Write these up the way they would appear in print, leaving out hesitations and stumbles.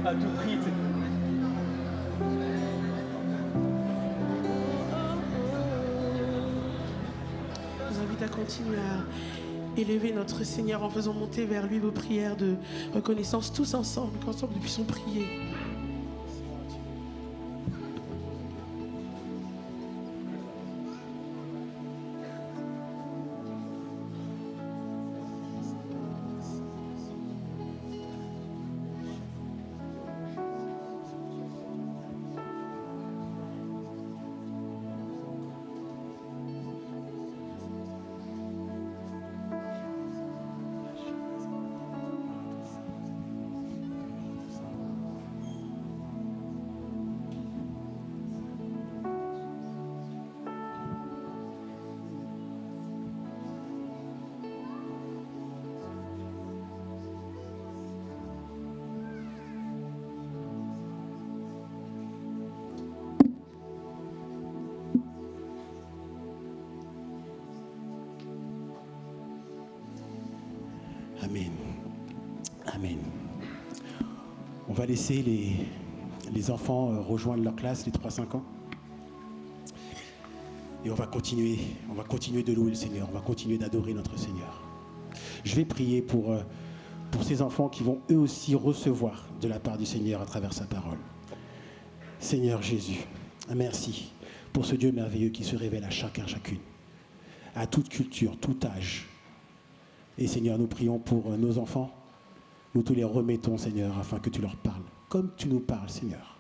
à tout prix. Je vous invite à continuer à élever notre Seigneur en faisant monter vers lui vos prières de reconnaissance tous ensemble, qu'ensemble nous puissions prier. Amen. Amen. On va laisser les enfants rejoindre leur classe, les 3-5 ans. Et on va continuer de louer le Seigneur, on va continuer d'adorer notre Seigneur. Je vais prier pour ces enfants qui vont eux aussi recevoir de la part du Seigneur à travers sa parole. Seigneur Jésus, merci pour ce Dieu merveilleux qui se révèle à chacun, chacune, à toute culture, tout âge. Et Seigneur, nous prions pour nos enfants. Nous te les remettons, Seigneur, afin que tu leur parles, comme tu nous parles, Seigneur.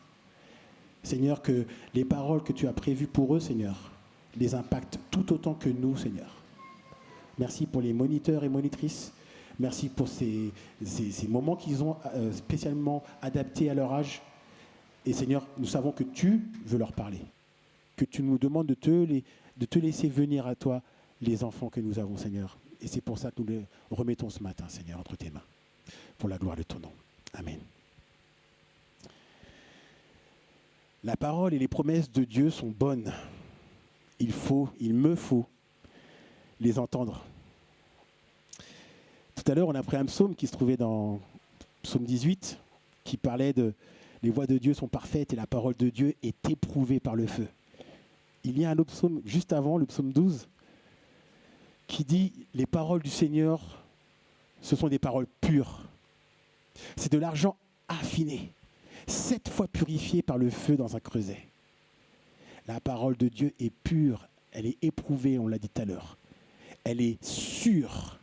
Seigneur, que les paroles que tu as prévues pour eux, Seigneur, les impactent tout autant que nous, Seigneur. Merci pour les moniteurs et monitrices. Merci pour ces moments qu'ils ont spécialement adaptés à leur âge. Et Seigneur, nous savons que tu veux leur parler. Que tu nous demandes de te laisser venir à toi les enfants que nous avons, Seigneur. Et c'est pour ça que nous les remettons ce matin, Seigneur, entre tes mains. Pour la gloire de ton nom. Amen. La parole et les promesses de Dieu sont bonnes. Il me faut les entendre. Tout à l'heure, on a pris un psaume qui se trouvait dans psaume 18, qui parlait de « Les voies de Dieu sont parfaites et la parole de Dieu est éprouvée par le feu ». Il y a un autre psaume juste avant, le psaume 12, qui dit « Les paroles du Seigneur, ce sont des paroles pures. C'est de l'argent affiné, 7 fois purifié par le feu dans un creuset. » La parole de Dieu est pure, elle est éprouvée, on l'a dit tout à l'heure. Elle est sûre,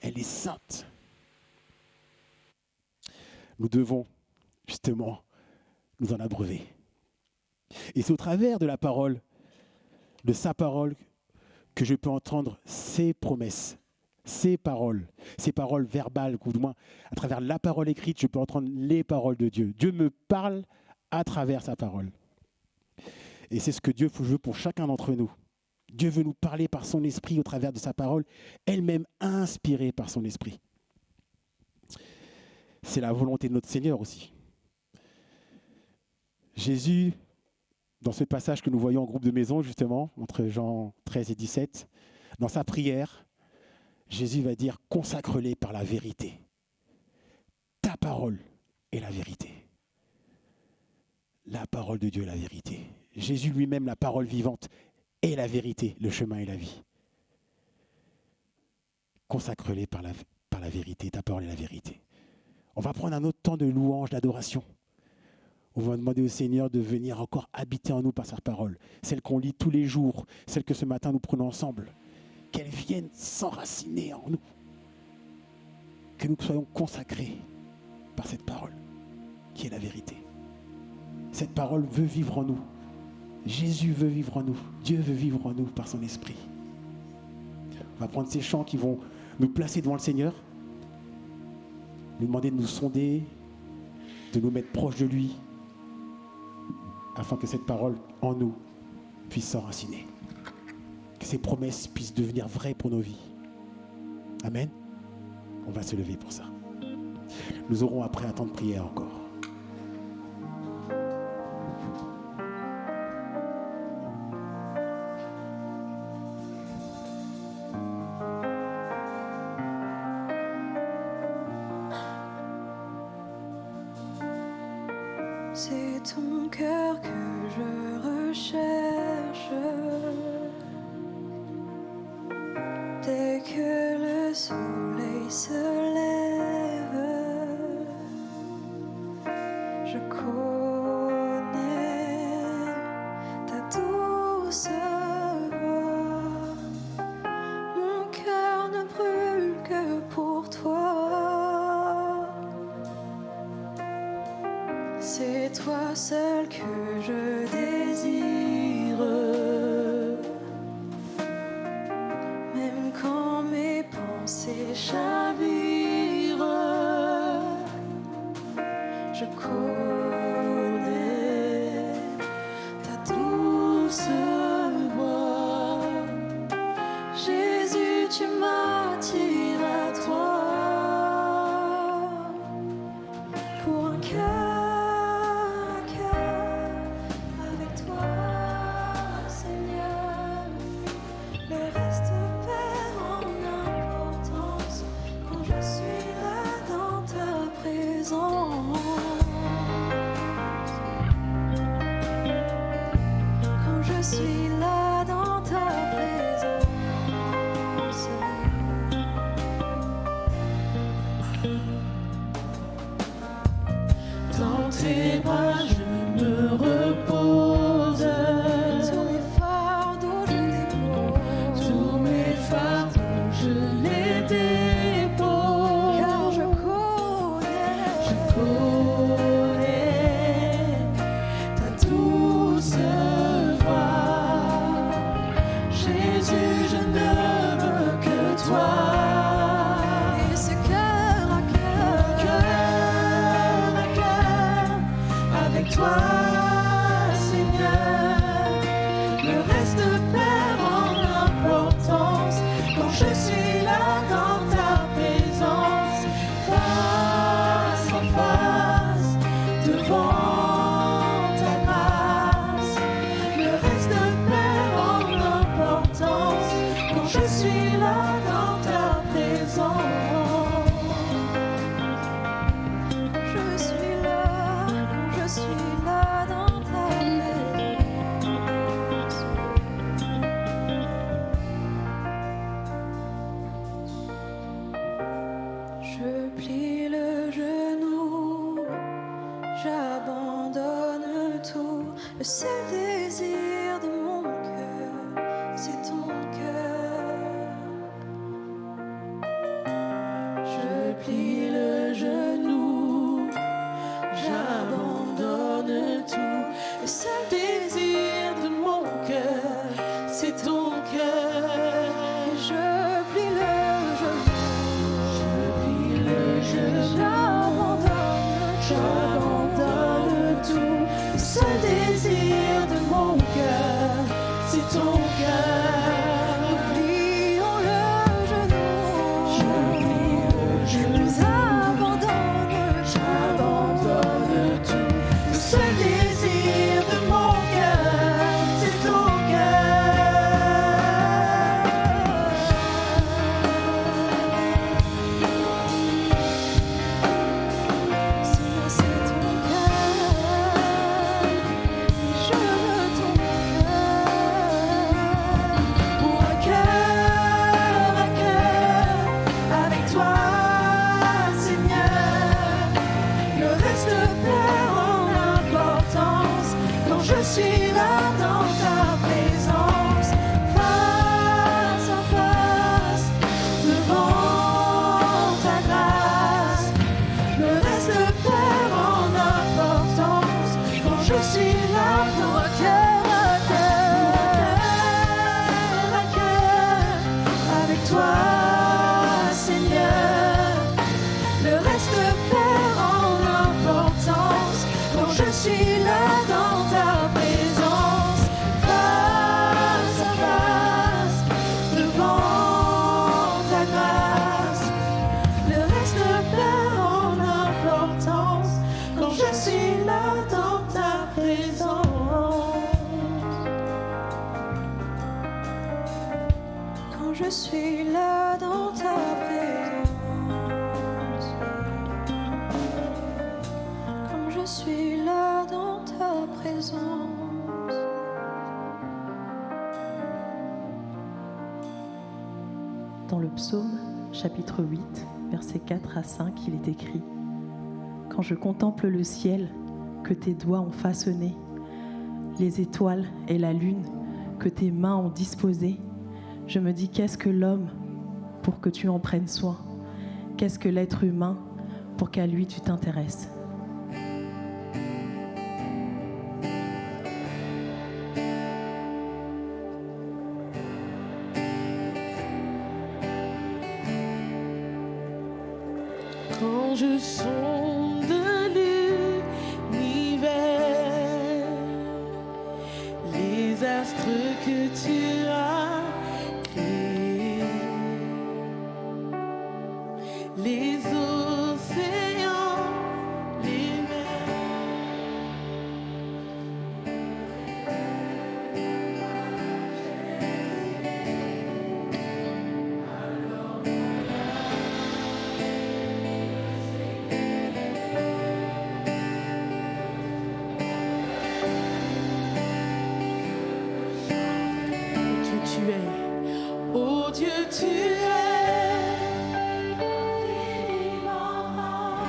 elle est sainte. Nous devons justement nous en abreuver. Et c'est au travers de la parole, de sa parole, que je peux entendre ses promesses, ses paroles verbales, ou du moins à travers la parole écrite, je peux entendre les paroles de Dieu. Dieu me parle à travers sa parole. Et c'est ce que Dieu veut pour chacun d'entre nous. Dieu veut nous parler par son esprit au travers de sa parole, elle-même inspirée par son esprit. C'est la volonté de notre Seigneur aussi. Jésus, dans ce passage que nous voyons en groupe de maison, justement, entre Jean 13 et 17, dans sa prière, Jésus va dire « Consacre-les par la vérité. Ta parole est la vérité. » La parole de Dieu est la vérité. Jésus lui-même, la parole vivante, est la vérité, le chemin et la vie. Consacre-les par la vérité, ta parole est la vérité. On va prendre un autre temps de louange, d'adoration. On va demander au Seigneur de venir encore habiter en nous par sa parole. Celle qu'on lit tous les jours, celle que ce matin nous prenons ensemble. Qu'elle vienne s'enraciner en nous. Que nous soyons consacrés par cette parole, qui est la vérité. Cette parole veut vivre en nous. Jésus veut vivre en nous. Dieu veut vivre en nous par son esprit. On va prendre ces chants qui vont nous placer devant le Seigneur, nous demander de nous sonder, de nous mettre proches de lui, afin que cette parole en nous puisse s'enraciner. Que ces promesses puissent devenir vraies pour nos vies. Amen. On va se lever pour ça. Nous aurons après un temps de prière encore. C'est ton cœur que je recherche. Dès que le soleil se lève, je connais ta douce voix. Mon cœur ne brûle que pour toi. C'est toi seul que je désire. Même quand mes pensées chavirent, je connais ta douce voix. Jésus, tu m'attires à toi. Pour un cœur à cœur avec toi, Seigneur, le reste perd en importance quand je suis là dans ta présence. Quand je suis là dans ta présence. Dans tes bras, je me repose. Tous mes fardeaux, je dépose. Tous mes fardeaux, je les dépose. Car je connais ta douce voix. Jésus, je ne veux que toi. Et ce cœur à cœur, Avec toi, Seigneur, le reste perd en importance quand je suis là dans ta présence, face en face, devant ta grâce. Le reste perd en importance quand je suis là dans ta présence. je suis là, je suis là dans ta présence. Je plie le genou, j'abandonne tout. Le seul désir de mon cœur, c'est ton cœur. Je plie le genou, j'abandonne tout. Le seul désir de mon cœur, c'est ton cœur. Je plie le genou, Je plie le genou, j'abandonne tout. Le seul désir de mon cœur, c'est ton cœur. plions le genou. Je plie le genou, Nous j'abandonne tout. Le seul désir de mon cœur, c'est ton Seigneur, c'est ton cœur. Je veux ton cœur. Pour un cœur à cœur avec toi, Seigneur, le reste perd en importance quand je suis là dans ta présence, face à face, devant ta grâce. Le reste perd en importance quand je suis là pour un cœur à cœur avec toi, Seigneur. Le reste perd en importance quand je suis là dans ta présence, face à face, devant ta grâce. Le reste perd en importance quand je suis là dans ta présence. Quand je suis là dans ta présence. Comme je suis là Dans le psaume, chapitre 8, versets 4 à 5, il est écrit « Quand je contemple le ciel que tes doigts ont façonné, les étoiles et la lune que tes mains ont disposées, je me dis qu'est-ce que l'homme pour que tu en prennes soin? Qu'est-ce que l'être humain pour qu'à lui tu t'intéresses ?» Quand je sonde l'univers, les astres que tu as créés, les océans, les mers, oh Dieu, tu es infiniment grand,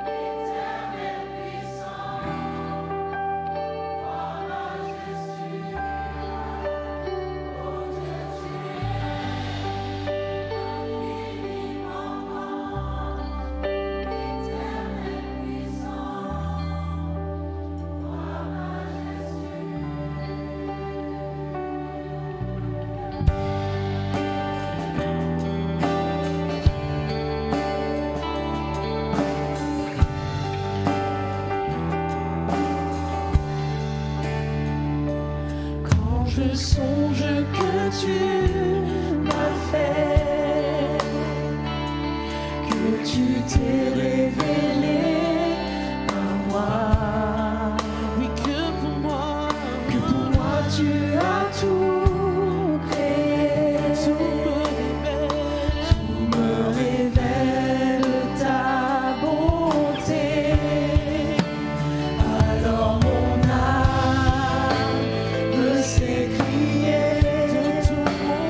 éternel puissant, roi majestueux. Oh Dieu, tu es infiniment grand, éternel puissant, roi majestueux. Quand je songe que tu m'as fait, que tu t'es révélé à moi, oui que pour moi tu as tout créé, tout me révèle ta bonté. Alors mon âme veut s'écrier de tout mon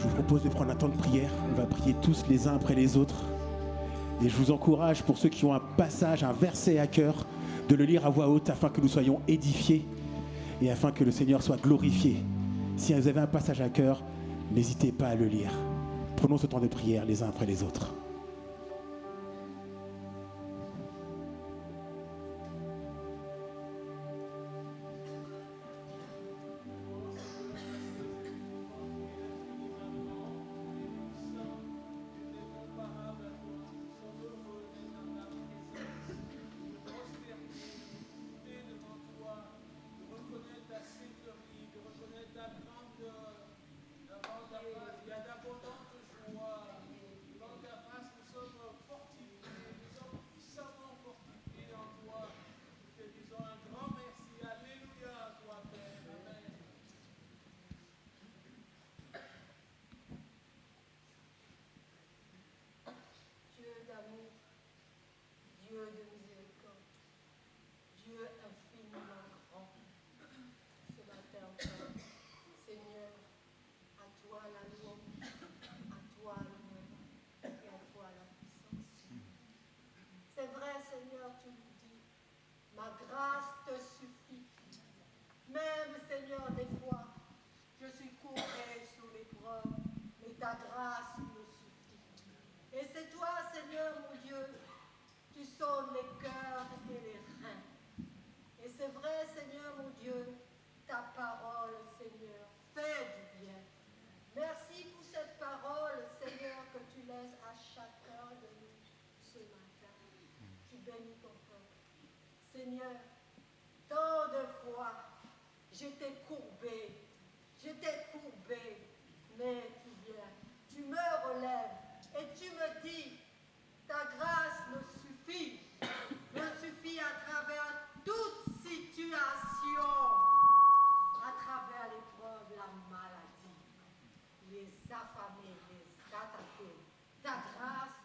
Je vous propose de prendre un temps de prière. On va prier tous les uns après les autres. Et je vous encourage, pour ceux qui ont un passage, un verset à cœur, de le lire à voix haute afin que nous soyons édifiés et afin que le Seigneur soit glorifié. Si vous avez un passage à cœur, n'hésitez pas à le lire. Prenons ce temps de prière les uns après les autres. Dieu de miséricorde, Dieu infiniment grand, ce matin, Père, Seigneur, à toi la louange, à toi l'honneur et à toi la puissance. C'est vrai, Seigneur, tu nous dis, ma grâce te suffit. Même, Seigneur, des fois, je suis courbée sous l'épreuve, mais ta grâce me suffit. Et c'est toi, Seigneur, mon Dieu, tu sondes les cœurs et les reins. Et c'est vrai, Seigneur, mon Dieu, ta parole, Seigneur, fait du bien. Merci pour cette parole, Seigneur, que tu laisses à chacun de nous ce matin. Tu bénis ton peuple. Seigneur, tant de fois, j'étais courbée, mais tu viens, tu me relèves et tu me dis, ta grâce me suffit à travers toute situation, à travers l'épreuve, la maladie, les affamés, les attaqués. Ta grâce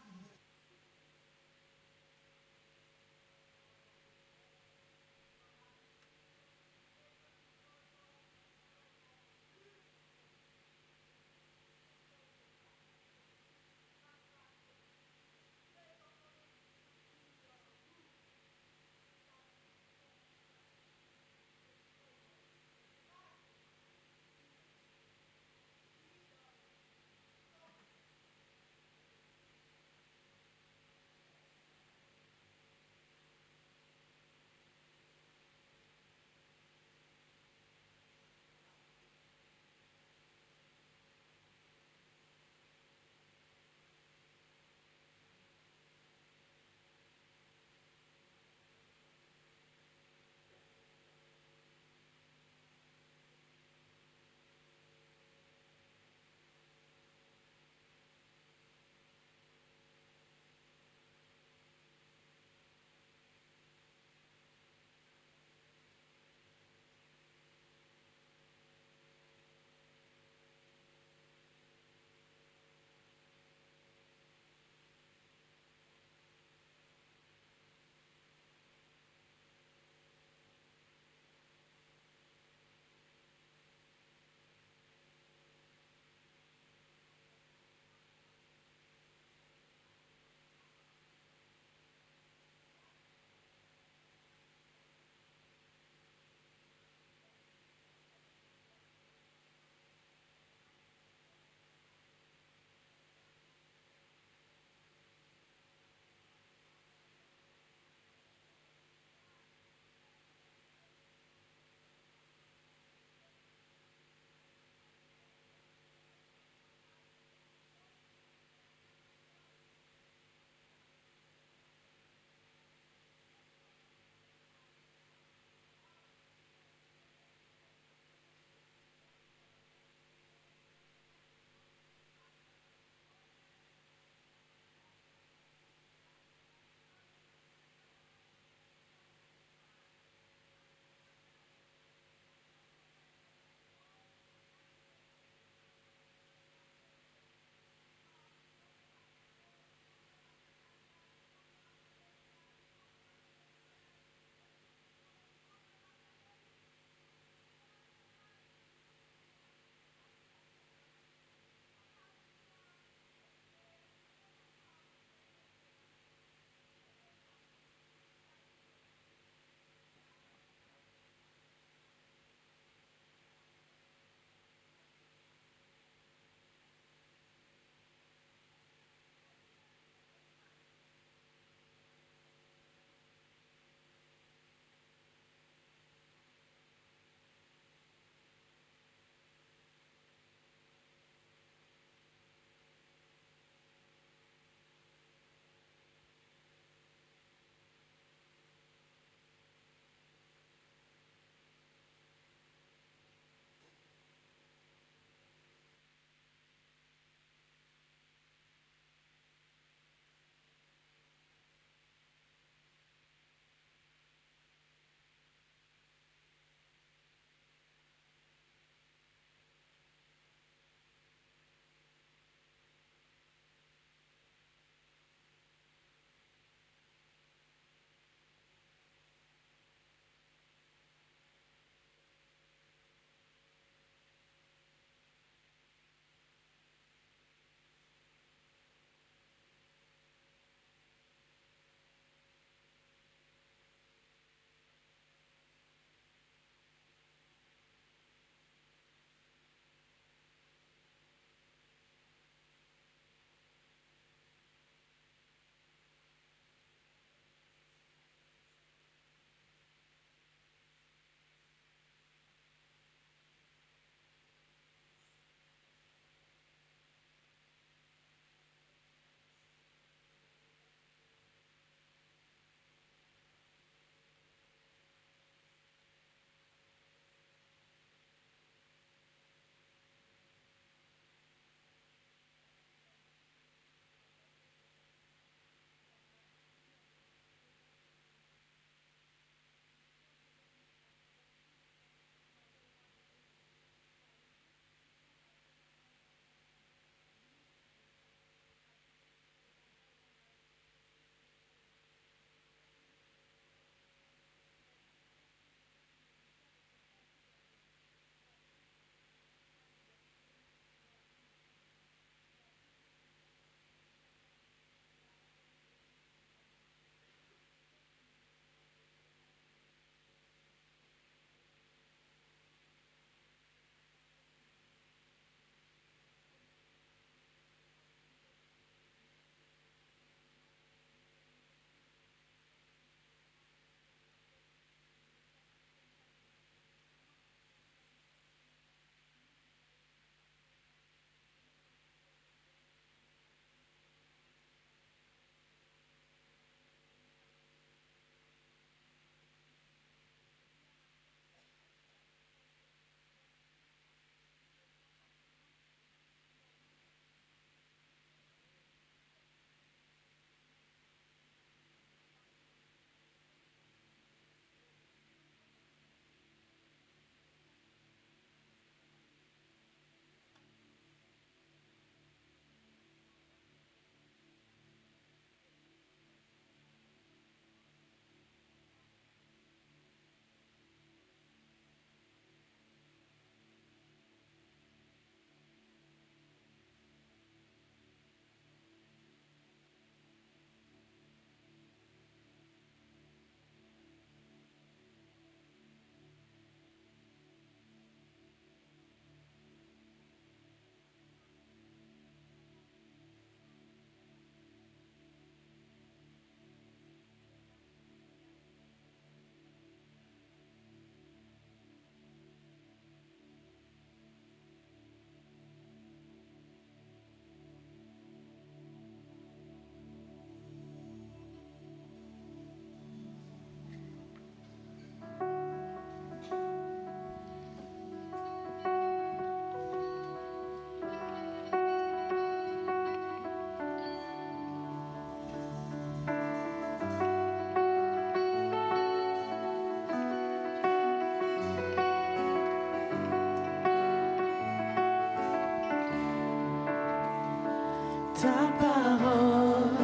Ta parole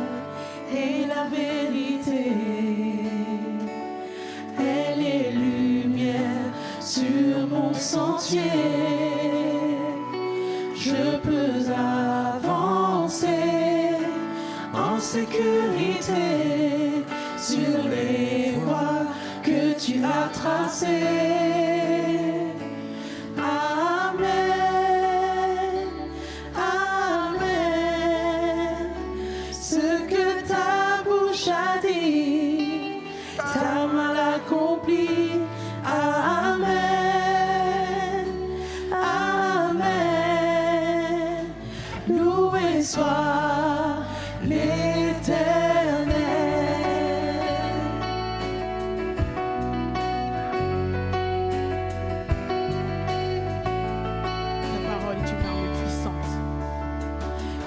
est la vérité. Elle est lumière sur mon sentier. Je peux avancer en sécurité sur les voies que tu as tracées. Amen, Amen. Ce que ta bouche a dit, ta main l'accomplit. Amen, Amen. Loué soit l'Éternel. Ta parole est une arme puissante.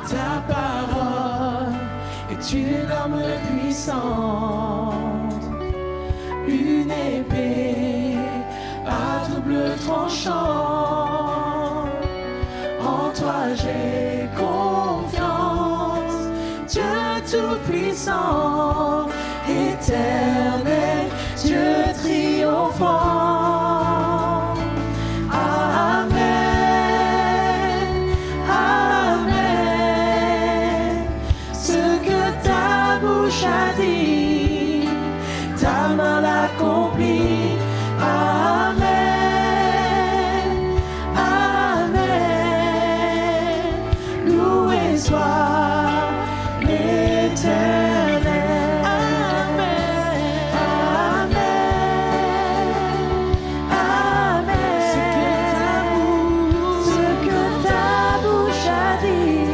Ta parole est une arme puissante. Une épée à double tranchant. En toi j'ai confiance, Dieu tout-puissant, éternel, Dieu triomphant. Amen, Amen. Ce que ta bouche a dit, ta main l'accomplit. Amen, Amen. Loué soit l'Éternel. Amen, Amen, Amen. Ce que ta bouche a dit,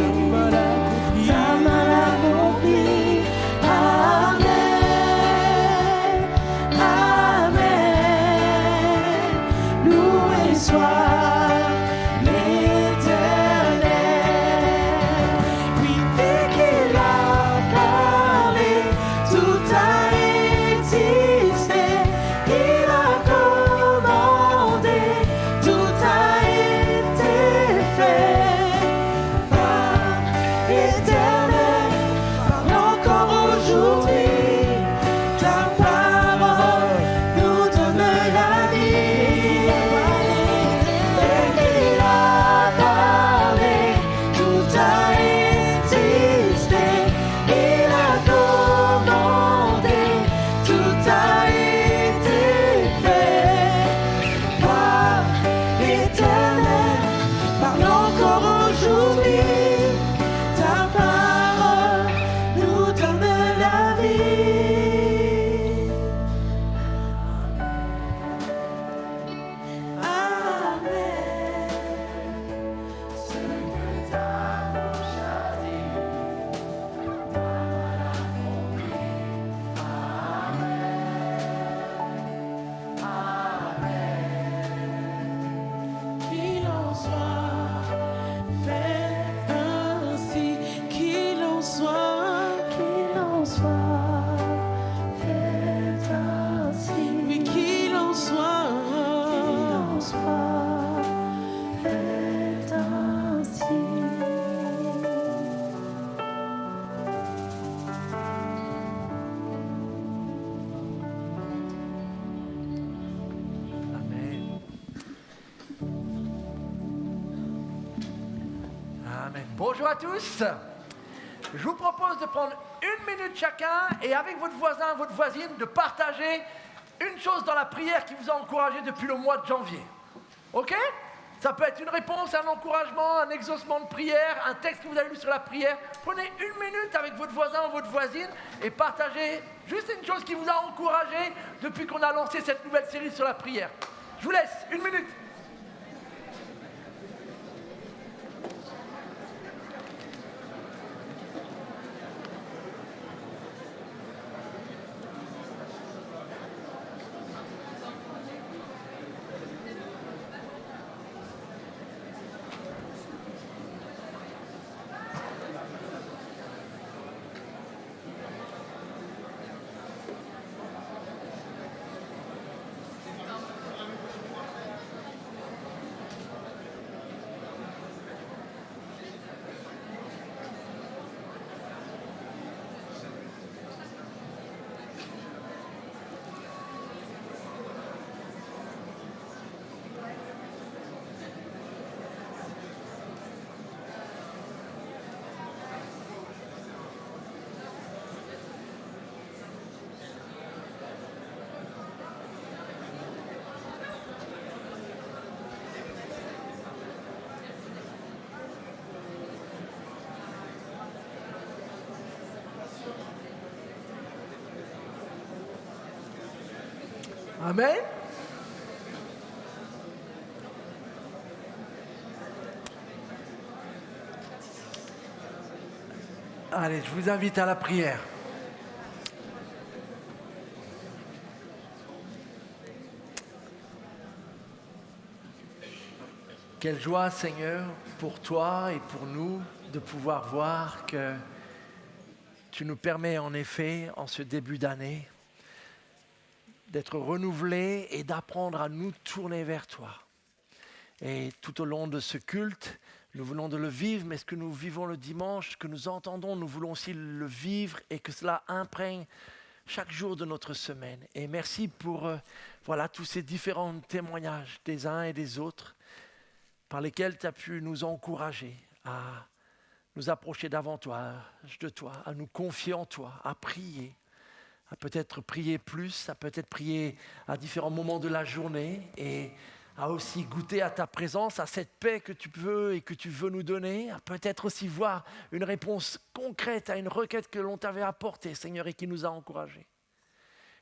ta main l'accomplit. Amen, Amen. Loué soit l'Éternel. Oui, dès qu'il a parlé, tout a existé. Il a commandé, tout a été fait. Par l'Éternel, parle encore aujourd'hui. Ta parole nous donne la vie. Dès qu'il a parlé, tout a existé. Il a commandé, tout a été fait. Par l'Éternel, parle encore aujourd'hui. Ta parole nous donne la vie. Amen. Ce que ta bouche a dit, ta main l'accomplit. Amen, Amen. Qu'il en soit fait ainsi, qu'il en soit fait ainsi. Oui, qu'il en soit fait ainsi. Amen. Amen. Bonjour à tous. Je vous propose de prendre une minute chacun et avec votre voisin, votre voisine, de partager une chose dans la prière qui vous a encouragé depuis le mois de janvier. Ok ? Ça peut être une réponse, un encouragement, un exaucement de prière, un texte que vous avez lu sur la prière. Prenez une minute avec votre voisin ou votre voisine et partagez juste une chose qui vous a encouragé depuis qu'on a lancé cette nouvelle série sur la prière. Je vous laisse une minute. Amen. Allez, je vous invite à la prière. Quelle joie, Seigneur, pour toi et pour nous de pouvoir voir que tu nous permets en effet, en ce début d'année, d'être renouvelés et d'apprendre à nous tourner vers toi. Et tout au long de ce culte, nous voulons de le vivre, mais ce que nous vivons le dimanche, ce que nous entendons, nous voulons aussi le vivre et que cela imprègne chaque jour de notre semaine. Et merci pour tous ces différents témoignages des uns et des autres par lesquels tu as pu nous encourager à nous approcher davantage de toi, à nous confier en toi, à prier, à peut-être prier plus, à peut-être prier à différents moments de la journée et à aussi goûter à ta présence, à cette paix que tu veux et que tu veux nous donner, à peut-être aussi voir une réponse concrète à une requête que l'on t'avait apportée, Seigneur, et qui nous a encouragés.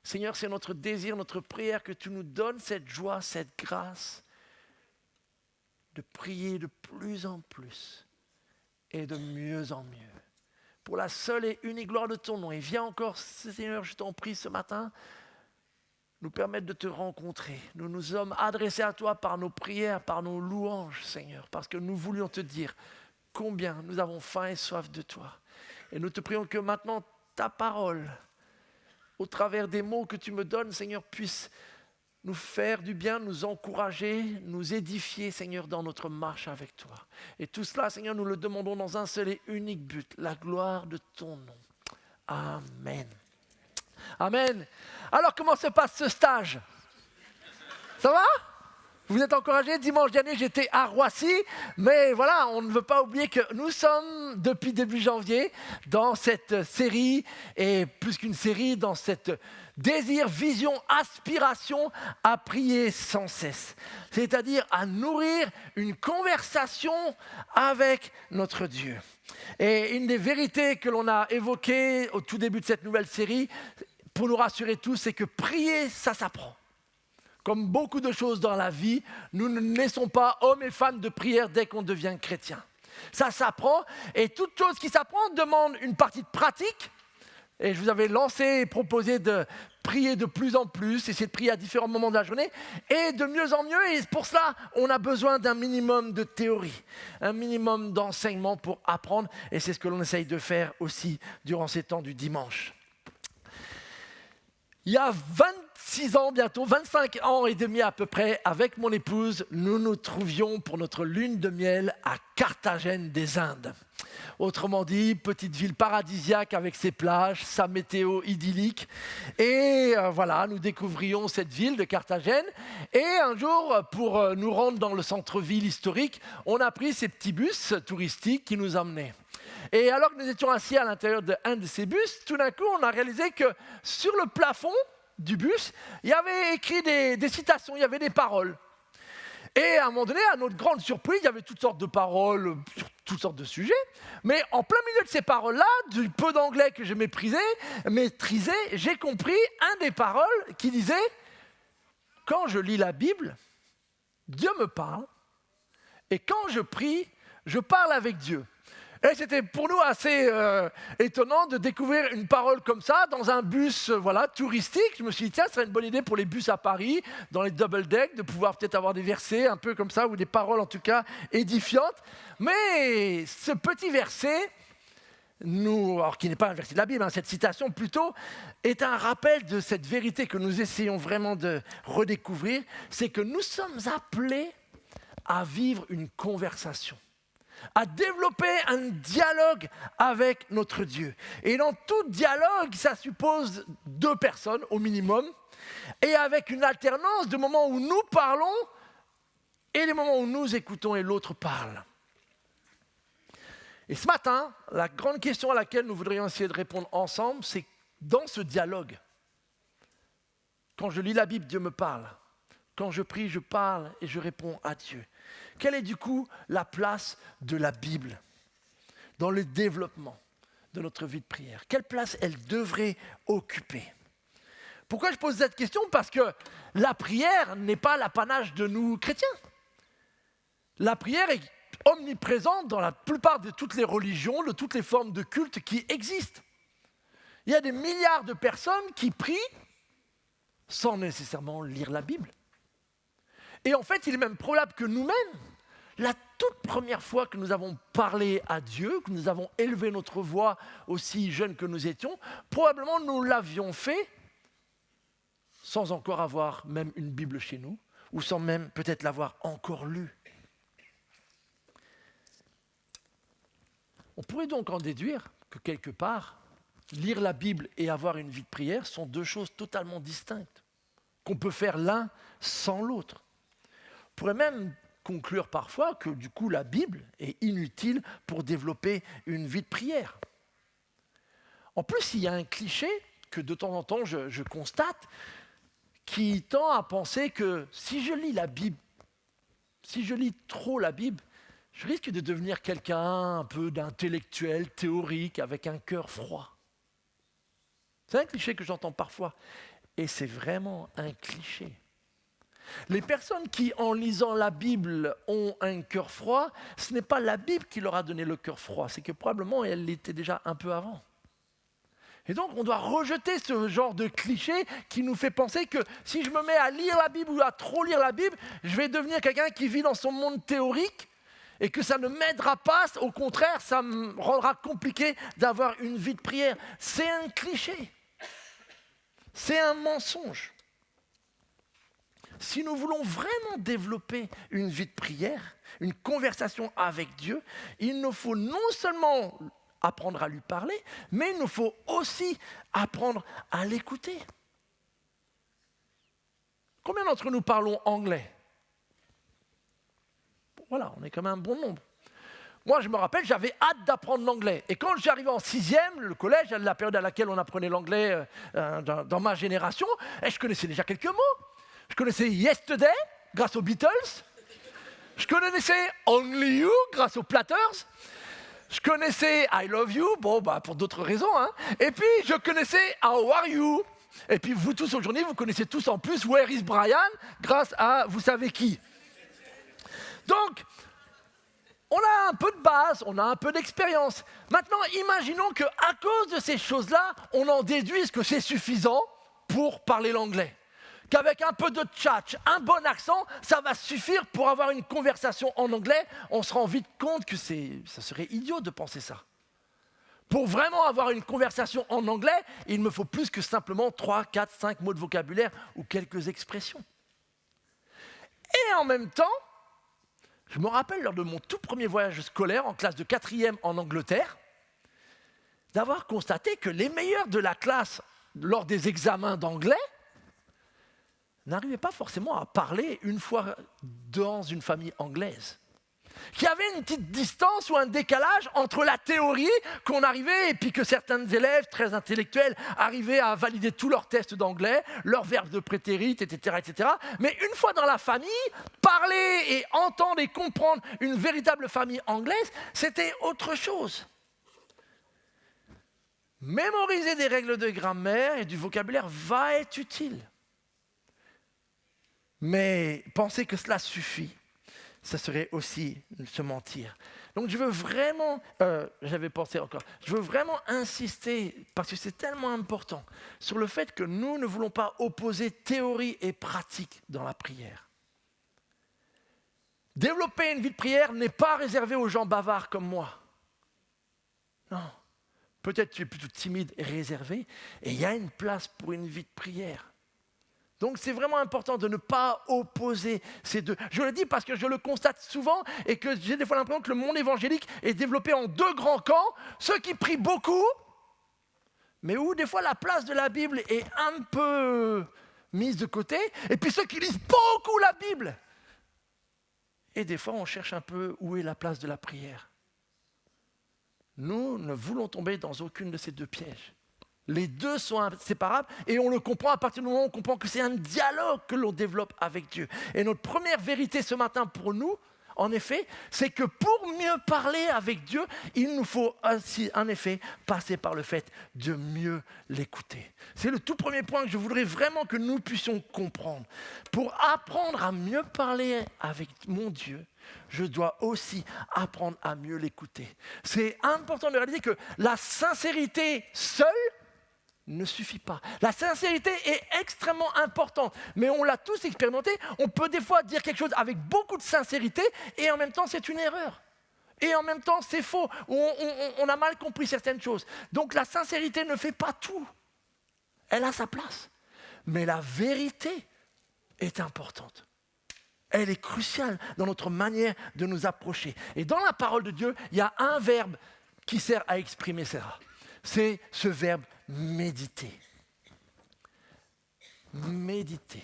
Seigneur, c'est notre désir, notre prière que tu nous donnes cette joie, cette grâce de prier de plus en plus et de mieux en mieux. Pour la seule et unique gloire de ton nom. Et viens encore, Seigneur, je t'en prie ce matin, nous permettre de te rencontrer. Nous nous sommes adressés à toi par nos prières, par nos louanges, Seigneur, parce que nous voulions te dire combien nous avons faim et soif de toi. Et nous te prions que maintenant ta parole, au travers des mots que tu me donnes, Seigneur, puisse nous faire du bien, nous encourager, nous édifier, Seigneur, dans notre marche avec toi. Et tout cela, Seigneur, nous le demandons dans un seul et unique but, la gloire de ton nom. Amen. Amen. Alors, comment se passe ce stage? Ça va? Vous êtes encouragés? Dimanche dernier, j'étais à Roissy, mais voilà, on ne veut pas oublier que nous sommes, depuis début janvier, dans cette série, et plus qu'une série, dans cette désir, vision, aspiration à prier sans cesse. C'est-à-dire à nourrir une conversation avec notre Dieu. Et une des vérités que l'on a évoquées au tout début de cette nouvelle série, pour nous rassurer tous, c'est que prier, ça s'apprend. Comme beaucoup de choses dans la vie, nous ne naissons pas hommes et femmes de prière dès qu'on devient chrétien. Ça s'apprend, et toute chose qui s'apprend demande une partie de pratique. Et je vous avais lancé et proposé de prier de plus en plus, essayer de prier à différents moments de la journée, et de mieux en mieux. Et pour cela, on a besoin d'un minimum de théorie, un minimum d'enseignement pour apprendre. Et c'est ce que l'on essaye de faire aussi durant ces temps du dimanche. Il y a 26 ans bientôt, 25 ans et demi à peu près, avec mon épouse, nous nous trouvions pour notre lune de miel à Carthagène des Indes. Autrement dit, petite ville paradisiaque avec ses plages, sa météo idyllique. Et voilà, nous découvrions cette ville de Carthagène. Et un jour, pour nous rendre dans le centre-ville historique, on a pris ces petits bus touristiques qui nous emmenaient. Et alors que nous étions assis à l'intérieur d'un de ces bus, tout d'un coup, on a réalisé que sur le plafond du bus, il y avait écrit des citations, il y avait des paroles. Et à un moment donné, à notre grande surprise, il y avait toutes sortes de paroles sur toutes sortes de sujets. Mais en plein milieu de ces paroles-là, du peu d'anglais que je maîtrisais, j'ai compris un des paroles qui disait « Quand je lis la Bible, Dieu me parle, et quand je prie, je parle avec Dieu. » Et c'était pour nous assez étonnant de découvrir une parole comme ça dans un bus touristique. Je me suis dit, tiens, ce serait une bonne idée pour les bus à Paris, dans les double deck, de pouvoir peut-être avoir des versets un peu comme ça, ou des paroles en tout cas édifiantes. Mais ce petit verset, alors qui n'est pas un verset de la Bible, cette citation plutôt, est un rappel de cette vérité que nous essayons vraiment de redécouvrir, c'est que nous sommes appelés à vivre une conversation, à développer un dialogue avec notre Dieu. Et dans tout dialogue, ça suppose 2 personnes au minimum, et avec une alternance de moments où nous parlons et les moments où nous écoutons et l'autre parle. Et ce matin, la grande question à laquelle nous voudrions essayer de répondre ensemble, c'est dans ce dialogue, quand je lis la Bible, Dieu me parle. Quand je prie, je parle et je réponds à Dieu. Quelle est du coup la place de la Bible dans le développement de notre vie de prière? Quelle place elle devrait occuper? Pourquoi je pose cette question? Parce que la prière n'est pas l'apanage de nous chrétiens. La prière est omniprésente dans la plupart de toutes les religions, de toutes les formes de culte qui existent. Il y a des milliards de personnes qui prient sans nécessairement lire la Bible. Et en fait, il est même probable que nous-mêmes, la toute première fois que nous avons parlé à Dieu, que nous avons élevé notre voix aussi jeunes que nous étions, probablement nous l'avions fait sans encore avoir même une Bible chez nous, ou sans même peut-être l'avoir encore lue. On pourrait donc en déduire que quelque part, lire la Bible et avoir une vie de prière sont deux choses totalement distinctes, qu'on peut faire l'un sans l'autre. On pourrait même conclure parfois que du coup la Bible est inutile pour développer une vie de prière. En plus, il y a un cliché que de temps en temps je constate qui tend à penser que si je lis la Bible, si je lis trop la Bible, je risque de devenir quelqu'un un peu d'intellectuel, théorique, avec un cœur froid. C'est un cliché que j'entends parfois. Et c'est vraiment un cliché. Les personnes qui, en lisant la Bible, ont un cœur froid, ce n'est pas la Bible qui leur a donné le cœur froid, c'est que probablement elle l'était déjà un peu avant. Et donc, on doit rejeter ce genre de cliché qui nous fait penser que si je me mets à lire la Bible ou à trop lire la Bible, je vais devenir quelqu'un qui vit dans son monde théorique et que ça ne m'aidera pas. Au contraire, ça me rendra compliqué d'avoir une vie de prière. C'est un cliché. C'est un mensonge. Si nous voulons vraiment développer une vie de prière, une conversation avec Dieu, il nous faut non seulement apprendre à lui parler, mais il nous faut aussi apprendre à l'écouter. Combien d'entre nous parlons anglais? Voilà, on est quand même un bon nombre. Moi, je me rappelle, j'avais hâte d'apprendre l'anglais. Et quand j'arrivais en 6e, le collège, la période à laquelle on apprenait l'anglais dans ma génération, je connaissais déjà quelques mots. Je connaissais Yesterday, grâce aux Beatles. Je connaissais Only You, grâce aux Platters. Je connaissais I Love You, pour d'autres raisons. Hein. Et puis, je connaissais How Are You. Et puis, vous tous aujourd'hui, vous connaissez tous en plus Where is Brian, grâce à vous savez qui. Donc, on a un peu de base, on a un peu d'expérience. Maintenant, imaginons qu'à cause de ces choses-là, on en déduise que c'est suffisant pour parler l'anglais. Qu'avec un peu de tchatch, un bon accent, ça va suffire pour avoir une conversation en anglais. On se rend vite compte que ça serait idiot de penser ça. Pour vraiment avoir une conversation en anglais, il me faut plus que simplement 3, 4, 5 mots de vocabulaire ou quelques expressions. Et en même temps, je me rappelle lors de mon tout premier voyage scolaire en classe de 4e en Angleterre, d'avoir constaté que les meilleurs de la classe, lors des examens d'anglais, n'arrivaient pas forcément à parler une fois dans une famille anglaise. Qu'il y avait une petite distance ou un décalage entre la théorie qu'on arrivait et puis que certains élèves très intellectuels arrivaient à valider tous leurs tests d'anglais, leurs verbes de prétérit, etc., etc. Mais une fois dans la famille, parler et entendre et comprendre une véritable famille anglaise, c'était autre chose. Mémoriser des règles de grammaire et du vocabulaire va être utile. Mais penser que cela suffit, ça serait aussi se mentir. Donc je veux vraiment, je veux vraiment insister, parce que c'est tellement important, sur le fait que nous ne voulons pas opposer théorie et pratique dans la prière. Développer une vie de prière n'est pas réservé aux gens bavards comme moi. Non, peut-être tu es plutôt timide et réservé, et il y a une place pour une vie de prière. Donc c'est vraiment important de ne pas opposer ces deux. Je le dis parce que je le constate souvent et que j'ai des fois l'impression que le monde évangélique est développé en deux grands camps. Ceux qui prient beaucoup, mais où des fois la place de la Bible est un peu mise de côté. Et puis ceux qui lisent beaucoup la Bible. Et des fois on cherche un peu où est la place de la prière. Nous ne voulons tomber dans aucune de ces deux pièges. Les deux sont inséparables et on le comprend à partir du moment où on comprend que c'est un dialogue que l'on développe avec Dieu. Et notre première vérité ce matin pour nous, en effet, c'est que pour mieux parler avec Dieu, il nous faut aussi, en effet, passer par le fait de mieux l'écouter. C'est le tout premier point que je voudrais vraiment que nous puissions comprendre. Pour apprendre à mieux parler avec mon Dieu, je dois aussi apprendre à mieux l'écouter. C'est important de réaliser que la sincérité seule ne suffit pas. La sincérité est extrêmement importante, mais on l'a tous expérimenté. On peut des fois dire quelque chose avec beaucoup de sincérité et en même temps c'est une erreur. Et en même temps c'est faux. On a mal compris certaines choses. Donc la sincérité ne fait pas tout. Elle a sa place. Mais la vérité est importante. Elle est cruciale dans notre manière de nous approcher. Et dans la parole de Dieu, il y a un verbe qui sert à exprimer cela. C'est ce verbe méditer. Méditer.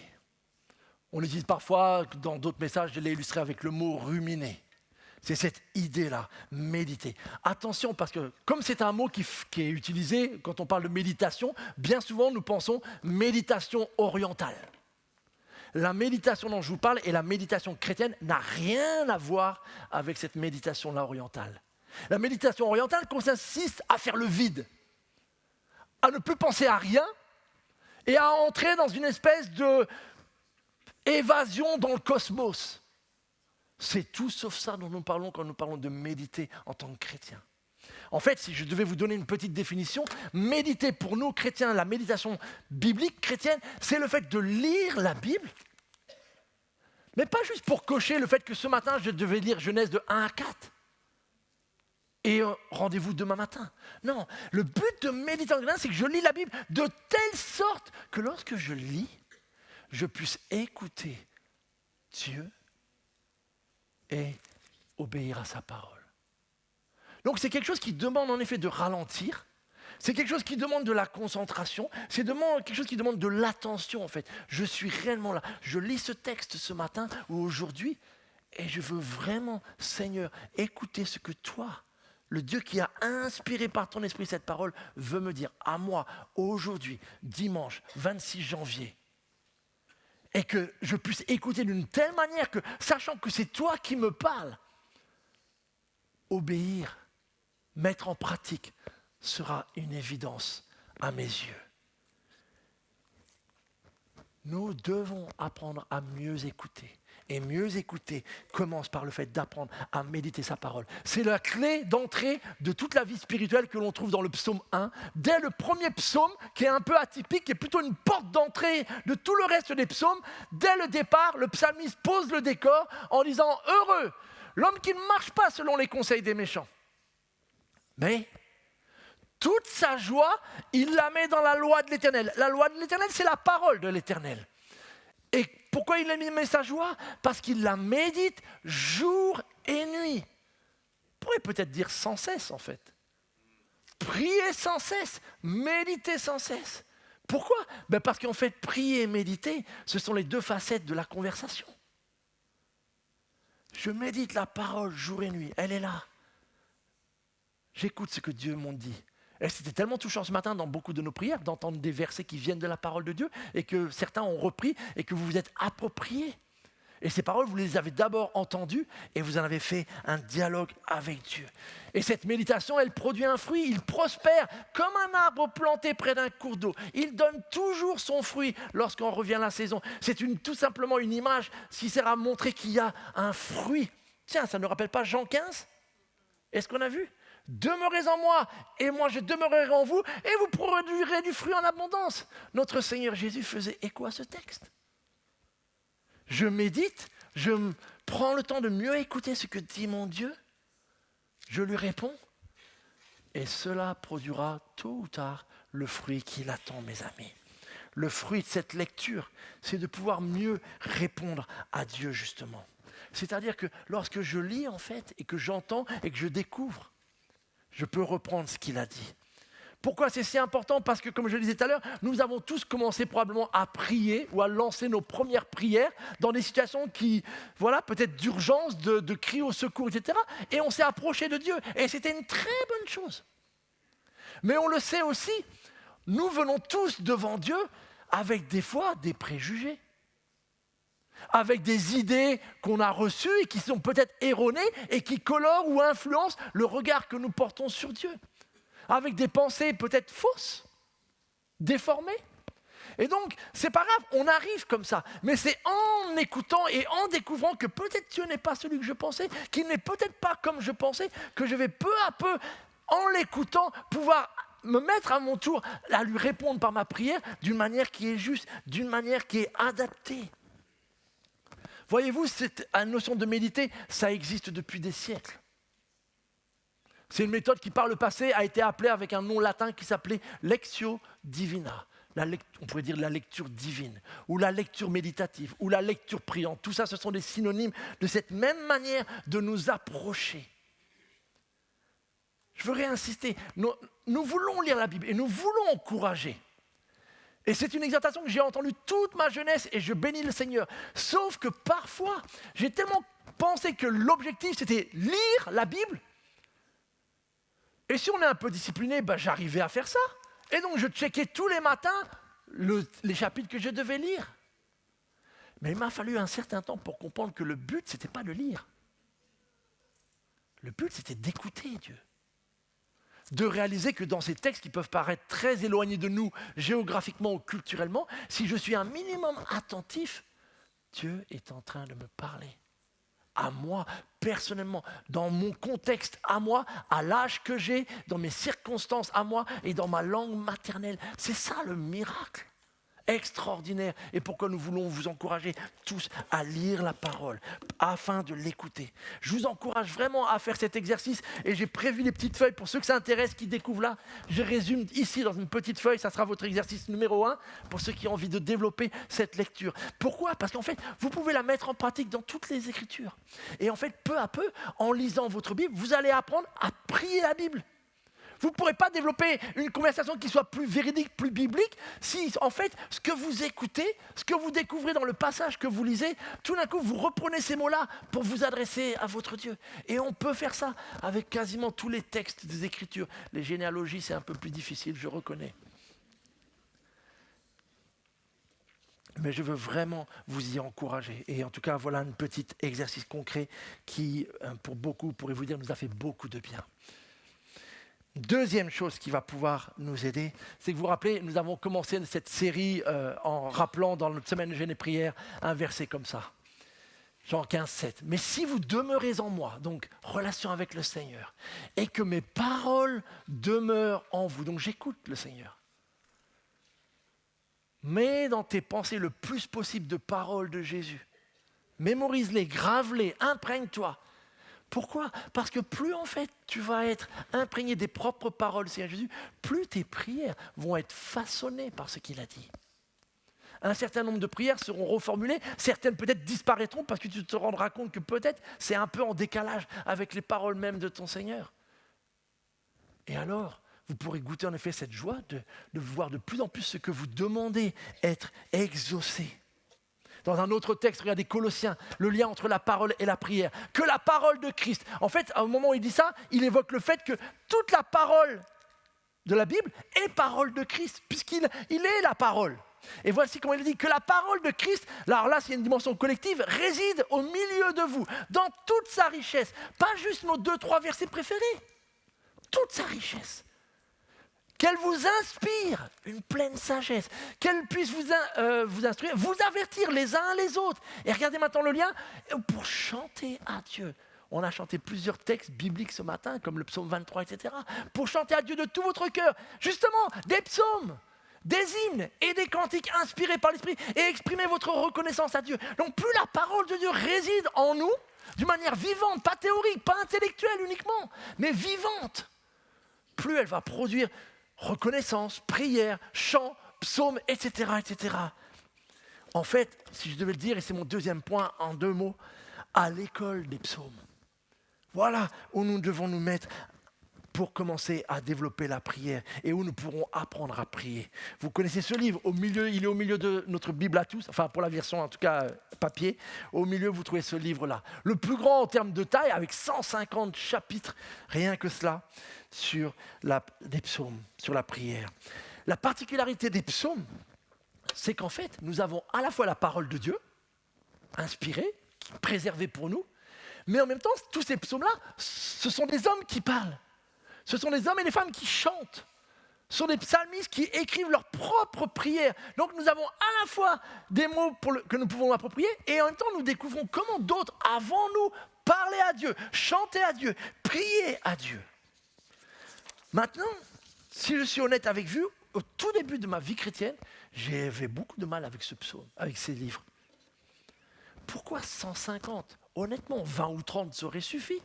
On l'utilise parfois dans d'autres messages, je l'ai illustré avec le mot ruminer. C'est cette idée-là, méditer. Attention, parce que comme c'est un mot qui est utilisé quand on parle de méditation, bien souvent nous pensons méditation orientale. La méditation dont je vous parle et la méditation chrétienne n'a rien à voir avec cette méditation-là orientale. La méditation orientale consiste à faire le vide, à ne plus penser à rien et à entrer dans une espèce d'évasion dans le cosmos. C'est tout sauf ça dont nous parlons quand nous parlons de méditer en tant que chrétiens. En fait, si je devais vous donner une petite définition, méditer pour nous chrétiens, la méditation biblique chrétienne, c'est le fait de lire la Bible, mais pas juste pour cocher le fait que ce matin, je devais lire Genèse de 1 à 4. Et rendez-vous demain matin. Non, le but de méditer en chrétien, c'est que je lis la Bible de telle sorte que lorsque je lis, je puisse écouter Dieu et obéir à sa parole. Donc c'est quelque chose qui demande en effet de ralentir, c'est quelque chose qui demande de la concentration, c'est quelque chose qui demande de l'attention en fait. Je suis réellement là, je lis ce texte ce matin ou aujourd'hui et je veux vraiment, Seigneur, écouter ce que toi, le Dieu qui a inspiré par ton esprit cette parole, veut me dire à moi aujourd'hui, dimanche 26 janvier. Et que je puisse écouter d'une telle manière que, sachant que c'est toi qui me parles, obéir, mettre en pratique sera une évidence à mes yeux. Nous devons apprendre à mieux écouter. Et mieux écouter commence par le fait d'apprendre à méditer sa parole. C'est la clé d'entrée de toute la vie spirituelle que l'on trouve dans le psaume 1. Dès le premier psaume, qui est un peu atypique, qui est plutôt une porte d'entrée de tout le reste des psaumes, dès le départ, le psalmiste pose le décor en disant « Heureux, l'homme qui ne marche pas selon les conseils des méchants. » Mais toute sa joie, il la met dans la loi de l'Éternel. La loi de l'Éternel, c'est la parole de l'Éternel. Et pourquoi il a mis sa joie ? Parce qu'il la médite jour et nuit. On pourrait peut-être dire sans cesse en fait. Prier sans cesse, méditer sans cesse. Pourquoi ? Parce qu'en fait, prier et méditer, ce sont les deux facettes de la conversation. Je médite la parole jour et nuit, elle est là. J'écoute ce que Dieu m'a dit. Et c'était tellement touchant ce matin dans beaucoup de nos prières d'entendre des versets qui viennent de la parole de Dieu et que certains ont repris et que vous vous êtes appropriés. Et ces paroles, vous les avez d'abord entendues et vous en avez fait un dialogue avec Dieu. Et cette méditation, elle produit un fruit, il prospère comme un arbre planté près d'un cours d'eau. Il donne toujours son fruit lorsqu'on revient la saison. C'est tout simplement une image qui sert à montrer qu'il y a un fruit. Tiens, ça ne rappelle pas Jean 15 ? Est-ce qu'on a vu ? Demeurez en moi, et moi je demeurerai en vous, et vous produirez du fruit en abondance. Notre Seigneur Jésus faisait écho à ce texte. Je médite, je prends le temps de mieux écouter ce que dit mon Dieu, je lui réponds, et cela produira tôt ou tard le fruit qu'il attend, mes amis. Le fruit de cette lecture, c'est de pouvoir mieux répondre à Dieu, justement. C'est-à-dire que lorsque je lis, en fait, et que j'entends, et que je découvre, je peux reprendre ce qu'il a dit. Pourquoi c'est si important ? Parce que, comme je le disais tout à l'heure, nous avons tous commencé probablement à prier ou à lancer nos premières prières dans des situations qui, voilà, peut-être d'urgence, de cris au secours, etc. Et on s'est approché de Dieu. Et c'était une très bonne chose. Mais on le sait aussi, nous venons tous devant Dieu avec des fois des préjugés. avec des idées qu'on a reçues et qui sont peut-être erronées et qui colorent ou influencent le regard que nous portons sur Dieu. Avec des pensées peut-être fausses, déformées. Et donc, c'est pas grave, on arrive comme ça. Mais c'est en écoutant et en découvrant que peut-être Dieu n'est pas celui que je pensais, qu'il n'est peut-être pas comme je pensais, que je vais peu à peu, en l'écoutant, pouvoir me mettre à mon tour à lui répondre par ma prière d'une manière qui est juste, d'une manière qui est adaptée. Voyez-vous, cette notion de méditer, ça existe depuis des siècles. C'est une méthode qui, par le passé, a été appelée avec un nom latin qui s'appelait Lectio Divina. On pourrait dire la lecture divine, ou la lecture méditative, ou la lecture priante. Tout ça, ce sont des synonymes de cette même manière de nous approcher. Je veux réinsister. Nous voulons lire la Bible et nous voulons encourager. Et c'est une exhortation que j'ai entendue toute ma jeunesse et je bénis le Seigneur. Sauf que parfois, j'ai tellement pensé que l'objectif, c'était lire la Bible. Et si on est un peu discipliné, j'arrivais à faire ça. Et donc, je checkais tous les matins les chapitres que je devais lire. Mais il m'a fallu un certain temps pour comprendre que le but, ce n'était pas de lire. Le but, c'était d'écouter Dieu. De réaliser que dans ces textes qui peuvent paraître très éloignés de nous, géographiquement ou culturellement, si je suis un minimum attentif, Dieu est en train de me parler. À moi, personnellement, dans mon contexte à moi, à l'âge que j'ai, dans mes circonstances à moi et dans ma langue maternelle. C'est ça le miracle extraordinaire et pourquoi nous voulons vous encourager tous à lire la parole afin de l'écouter. Je vous encourage vraiment à faire cet exercice et j'ai prévu les petites feuilles pour ceux que ça intéresse, qui découvrent là. Je résume ici dans une petite feuille, ça sera votre exercice numéro 1 pour ceux qui ont envie de développer cette lecture. Pourquoi ? Parce qu'en fait, vous pouvez la mettre en pratique dans toutes les Écritures. Et en fait, peu à peu, en lisant votre Bible, vous allez apprendre à prier la Bible. Vous ne pourrez pas développer une conversation qui soit plus véridique, plus biblique, si en fait, ce que vous écoutez, ce que vous découvrez dans le passage que vous lisez, tout d'un coup, vous reprenez ces mots-là pour vous adresser à votre Dieu. Et on peut faire ça avec quasiment tous les textes des Écritures. Les généalogies, c'est un peu plus difficile, je reconnais. Mais je veux vraiment vous y encourager. Et en tout cas, voilà un petit exercice concret qui, pour beaucoup, pourrait vous dire, nous a fait beaucoup de bien. Deuxième chose qui va pouvoir nous aider, c'est que vous vous rappelez, nous avons commencé cette série en rappelant dans notre semaine de jeûne et prière un verset comme ça. Jean 15, 7. Mais si vous demeurez en moi, donc relation avec le Seigneur, et que mes paroles demeurent en vous, donc j'écoute le Seigneur. Mets dans tes pensées le plus possible de paroles de Jésus. Mémorise-les, grave-les, imprègne-toi. Pourquoi ? Parce que plus en fait tu vas être imprégné des propres paroles du Seigneur Jésus, plus tes prières vont être façonnées par ce qu'il a dit. Un certain nombre de prières seront reformulées, certaines peut-être disparaîtront parce que tu te rendras compte que peut-être c'est un peu en décalage avec les paroles même de ton Seigneur. Et alors, vous pourrez goûter en effet cette joie de voir de plus en plus ce que vous demandez être exaucé. Dans un autre texte, regardez Colossiens, le lien entre la parole et la prière. Que la parole de Christ. En fait, au moment où il dit ça, il évoque le fait que toute la parole de la Bible est parole de Christ, puisqu'il est la parole. Et voici comment il dit, que la parole de Christ, alors là c'est une dimension collective, réside au milieu de vous, dans toute sa richesse. Pas juste nos 2-3 versets préférés, toute sa richesse. Qu'elle vous inspire une pleine sagesse, qu'elle puisse vous instruire, vous avertir les uns les autres. Et regardez maintenant le lien, pour chanter à Dieu. On a chanté plusieurs textes bibliques ce matin, comme le psaume 23, etc. Pour chanter à Dieu de tout votre cœur. Justement, des psaumes, des hymnes et des cantiques inspirés par l'Esprit et exprimer votre reconnaissance à Dieu. Donc plus la parole de Dieu réside en nous, d'une manière vivante, pas théorique, pas intellectuelle uniquement, mais vivante, plus elle va produire reconnaissance, prière, chant, psaume, etc., etc. En fait, si je devais le dire, et c'est mon deuxième point en 2 mots, à l'école des psaumes. Voilà où nous devons nous mettre pour commencer à développer la prière et où nous pourrons apprendre à prier. Vous connaissez ce livre, il est au milieu de notre Bible à tous, enfin pour la version en tout cas papier, au milieu vous trouvez ce livre-là. Le plus grand en termes de taille, avec 150 chapitres, rien que cela, sur des psaumes, sur la prière. La particularité des psaumes, c'est qu'en fait, nous avons à la fois la parole de Dieu, inspirés, préservés pour nous. Mais en même temps, tous ces psaumes-là, ce sont des hommes qui parlent. Ce sont des hommes et des femmes qui chantent. Ce sont des psalmistes qui écrivent leurs propres prières. Donc nous avons à la fois des mots que nous pouvons approprier et en même temps nous découvrons comment d'autres avant nous parlaient à Dieu, chantaient à Dieu, priaient à Dieu. Maintenant, si je suis honnête avec vous, au tout début de ma vie chrétienne, j'avais beaucoup de mal avec ce psaume, avec ces livres. Pourquoi 150 ? Honnêtement, 20 ou 30 ça aurait suffi.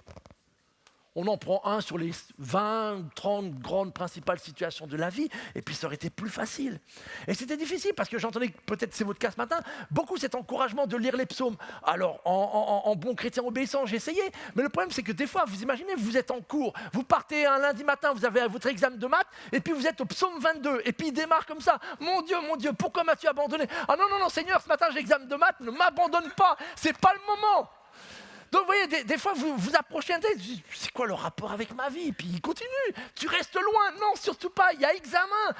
On en prend un sur les 20 ou 30 grandes principales situations de la vie, et puis ça aurait été plus facile. Et c'était difficile, parce que j'entendais, peut-être c'est votre cas ce matin, beaucoup cet encouragement de lire les psaumes. Alors, en bon chrétien obéissant, j'ai essayé, mais le problème c'est que des fois, vous imaginez, vous êtes en cours, vous partez un lundi matin, vous avez votre examen de maths, et puis vous êtes au psaume 22, et puis il démarre comme ça. Mon Dieu, pourquoi m'as-tu abandonné ? Ah non, Seigneur, ce matin j'ai examen de maths, ne m'abandonne pas, c'est pas le moment. Donc vous voyez, des fois vous vous approchez un texte, c'est quoi le rapport avec ma vie ? Et puis il continue, tu restes loin, non surtout pas, il y a examen,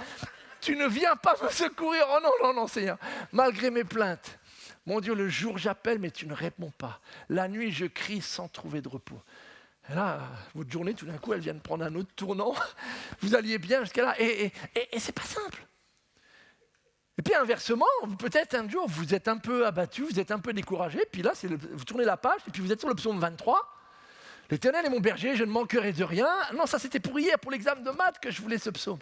tu ne viens pas me secourir, oh non Seigneur, malgré mes plaintes. Mon Dieu, le jour j'appelle mais tu ne réponds pas, la nuit je crie sans trouver de repos. Et là, votre journée tout d'un coup elle vient de prendre un autre tournant, vous alliez bien jusqu'à là, et c'est pas simple. Et puis inversement, peut-être un jour, vous êtes un peu abattu, vous êtes un peu découragé, puis là, vous tournez la page, et puis vous êtes sur le psaume 23. L'Éternel est mon berger, je ne manquerai de rien. Non, ça c'était pour hier, pour l'examen de maths que je voulais ce psaume.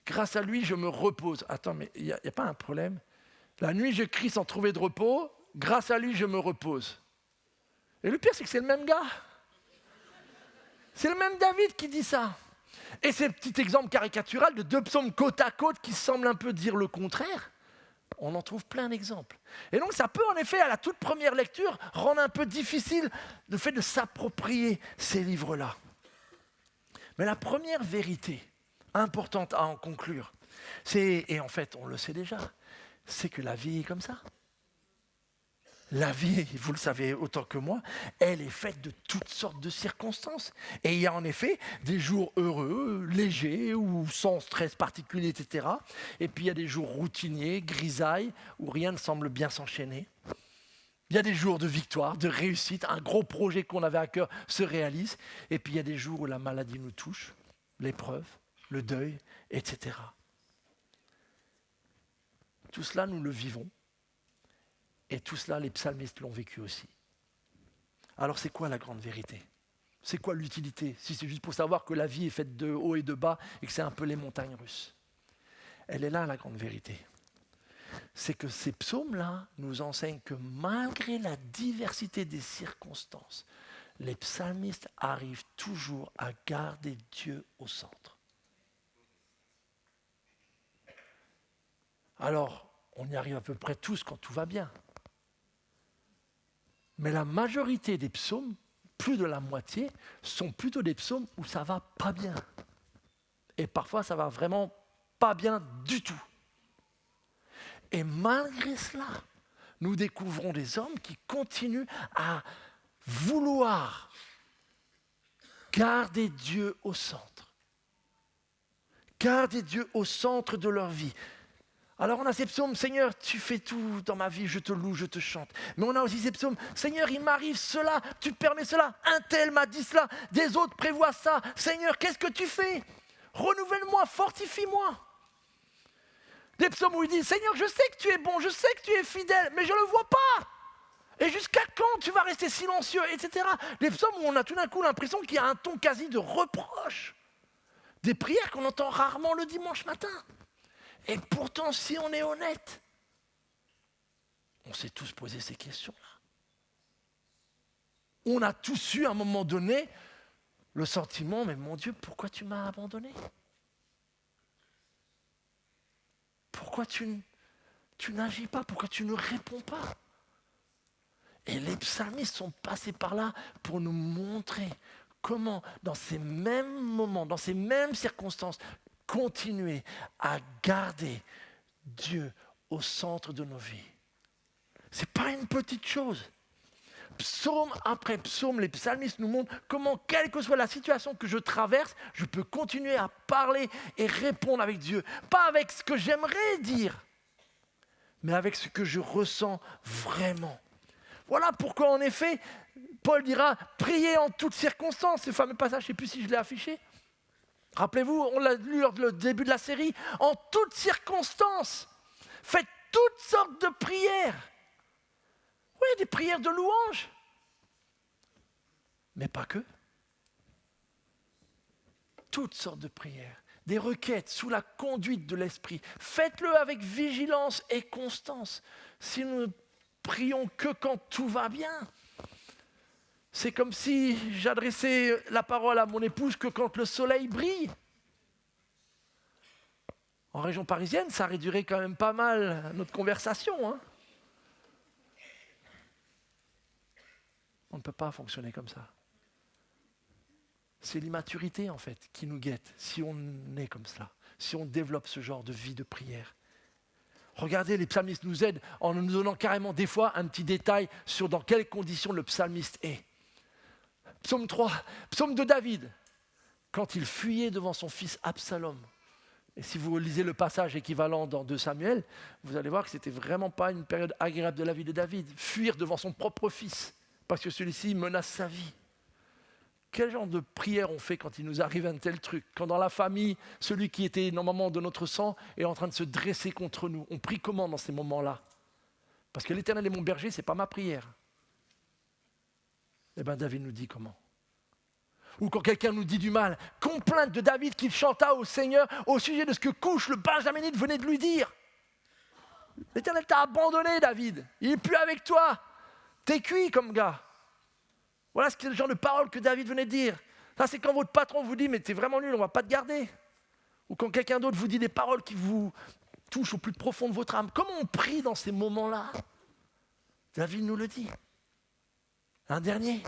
Grâce à lui, je me repose. Attends, mais il n'y a pas un problème. La nuit, je crie sans trouver de repos. Grâce à lui, je me repose. Et le pire, c'est que c'est le même gars. C'est le même David qui dit ça. Et ces petits exemples caricaturaux de deux psaumes côte à côte qui semblent un peu dire le contraire, on en trouve plein d'exemples. Et donc ça peut en effet, à la toute première lecture, rendre un peu difficile le fait de s'approprier ces livres-là. Mais la première vérité importante à en conclure, et en fait on le sait déjà, c'est que la vie est comme ça. La vie, vous le savez autant que moi, elle est faite de toutes sortes de circonstances. Et il y a en effet des jours heureux, légers ou sans stress particulier, etc. Et puis il y a des jours routiniers, grisailles, où rien ne semble bien s'enchaîner. Il y a des jours de victoire, de réussite, un gros projet qu'on avait à cœur se réalise. Et puis il y a des jours où la maladie nous touche, l'épreuve, le deuil, etc. Tout cela, nous le vivons. Et tout cela, les psalmistes l'ont vécu aussi. Alors c'est quoi la grande vérité ? C'est quoi l'utilité ? Si c'est juste pour savoir que la vie est faite de haut et de bas et que c'est un peu les montagnes russes. Elle est là la grande vérité. C'est que ces psaumes-là nous enseignent que malgré la diversité des circonstances, les psalmistes arrivent toujours à garder Dieu au centre. Alors, on y arrive à peu près tous quand tout va bien. Mais la majorité des psaumes, plus de la moitié, sont plutôt des psaumes où ça va pas bien. Et parfois, ça va vraiment pas bien du tout. Et malgré cela, nous découvrons des hommes qui continuent à vouloir garder Dieu au centre. Garder Dieu au centre de leur vie. Alors on a ces psaumes, Seigneur, tu fais tout dans ma vie, je te loue, je te chante. Mais on a aussi ces psaumes, Seigneur, il m'arrive cela, tu permets cela, un tel m'a dit cela, des autres prévoient ça. Seigneur, qu'est-ce que tu fais ? Renouvelle-moi, fortifie-moi. Des psaumes où il dit, Seigneur, je sais que tu es bon, je sais que tu es fidèle, mais je ne le vois pas. Et jusqu'à quand tu vas rester silencieux, etc. Des psaumes où on a tout d'un coup l'impression qu'il y a un ton quasi de reproche. Des prières qu'on entend rarement le dimanche matin. Et pourtant, si on est honnête, on s'est tous posé ces questions-là. On a tous eu à un moment donné le sentiment, mais mon Dieu, pourquoi tu m'as abandonné ? Pourquoi tu n'agis pas ? Pourquoi tu ne réponds pas ? Et les psalmistes sont passés par là pour nous montrer comment, dans ces mêmes moments, dans ces mêmes circonstances, continuer à garder Dieu au centre de nos vies. Ce n'est pas une petite chose. Psaume après psaume, les psalmistes nous montrent comment, quelle que soit la situation que je traverse, je peux continuer à parler et répondre avec Dieu. Pas avec ce que j'aimerais dire, mais avec ce que je ressens vraiment. Voilà pourquoi, en effet, Paul dira « Priez en toutes circonstances », ce fameux passage, je ne sais plus si je l'ai affiché. Rappelez-vous, on l'a lu lors du début de la série, « En toutes circonstances, faites toutes sortes de prières ». Oui, des prières de louange, mais pas que. Toutes sortes de prières, des requêtes sous la conduite de l'Esprit. Faites-le avec vigilance et constance. Si nous ne prions que quand tout va bien, c'est comme si j'adressais la parole à mon épouse que quand le soleil brille. En région parisienne, ça réduirait quand même pas mal notre conversation, hein. On ne peut pas fonctionner comme ça. C'est l'immaturité, en fait, qui nous guette si on est comme cela, si on développe ce genre de vie de prière. Regardez, les psalmistes nous aident en nous donnant carrément des fois un petit détail sur dans quelles conditions le psalmiste est. Psaume 3, psaume de David, quand il fuyait devant son fils Absalom. Et si vous lisez le passage équivalent dans 2 Samuel, vous allez voir que ce n'était vraiment pas une période agréable de la vie de David. Fuir devant son propre fils, parce que celui-ci menace sa vie. Quel genre de prière on fait quand il nous arrive un tel truc? Quand dans la famille, celui qui était normalement de notre sang est en train de se dresser contre nous. On prie comment dans ces moments-là? Parce que l'Éternel est mon berger, ce n'est pas ma prière. Eh bien, David nous dit comment. Ou quand quelqu'un nous dit du mal, complainte de David qu'il chanta au Seigneur au sujet de ce que Couche, le Benjaminite, venait de lui dire. L'Éternel t'a abandonné, David. Il n'est plus avec toi. T'es cuit comme gars. Voilà le genre de parole que David venait de dire. Ça, c'est quand votre patron vous dit « mais t'es vraiment nul, on ne va pas te garder ». Ou quand quelqu'un d'autre vous dit des paroles qui vous touchent au plus profond de votre âme. Comment on prie dans ces moments-là? David nous le dit. Un dernier.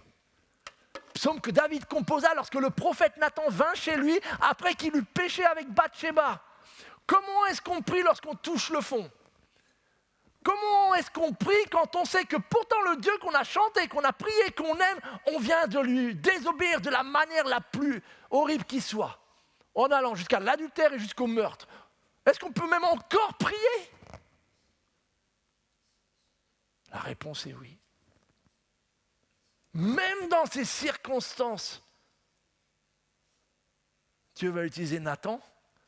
Psaume que David composa lorsque le prophète Nathan vint chez lui après qu'il eut péché avec Bathsheba. Comment est-ce qu'on prie lorsqu'on touche le fond? Comment est-ce qu'on prie quand on sait que pourtant le Dieu qu'on a chanté, qu'on a prié, qu'on aime, on vient de lui désobéir de la manière la plus horrible qui soit, en allant jusqu'à l'adultère et jusqu'au meurtre? Est-ce qu'on peut même encore prier? La réponse est oui. Même dans ces circonstances, Dieu va utiliser Nathan,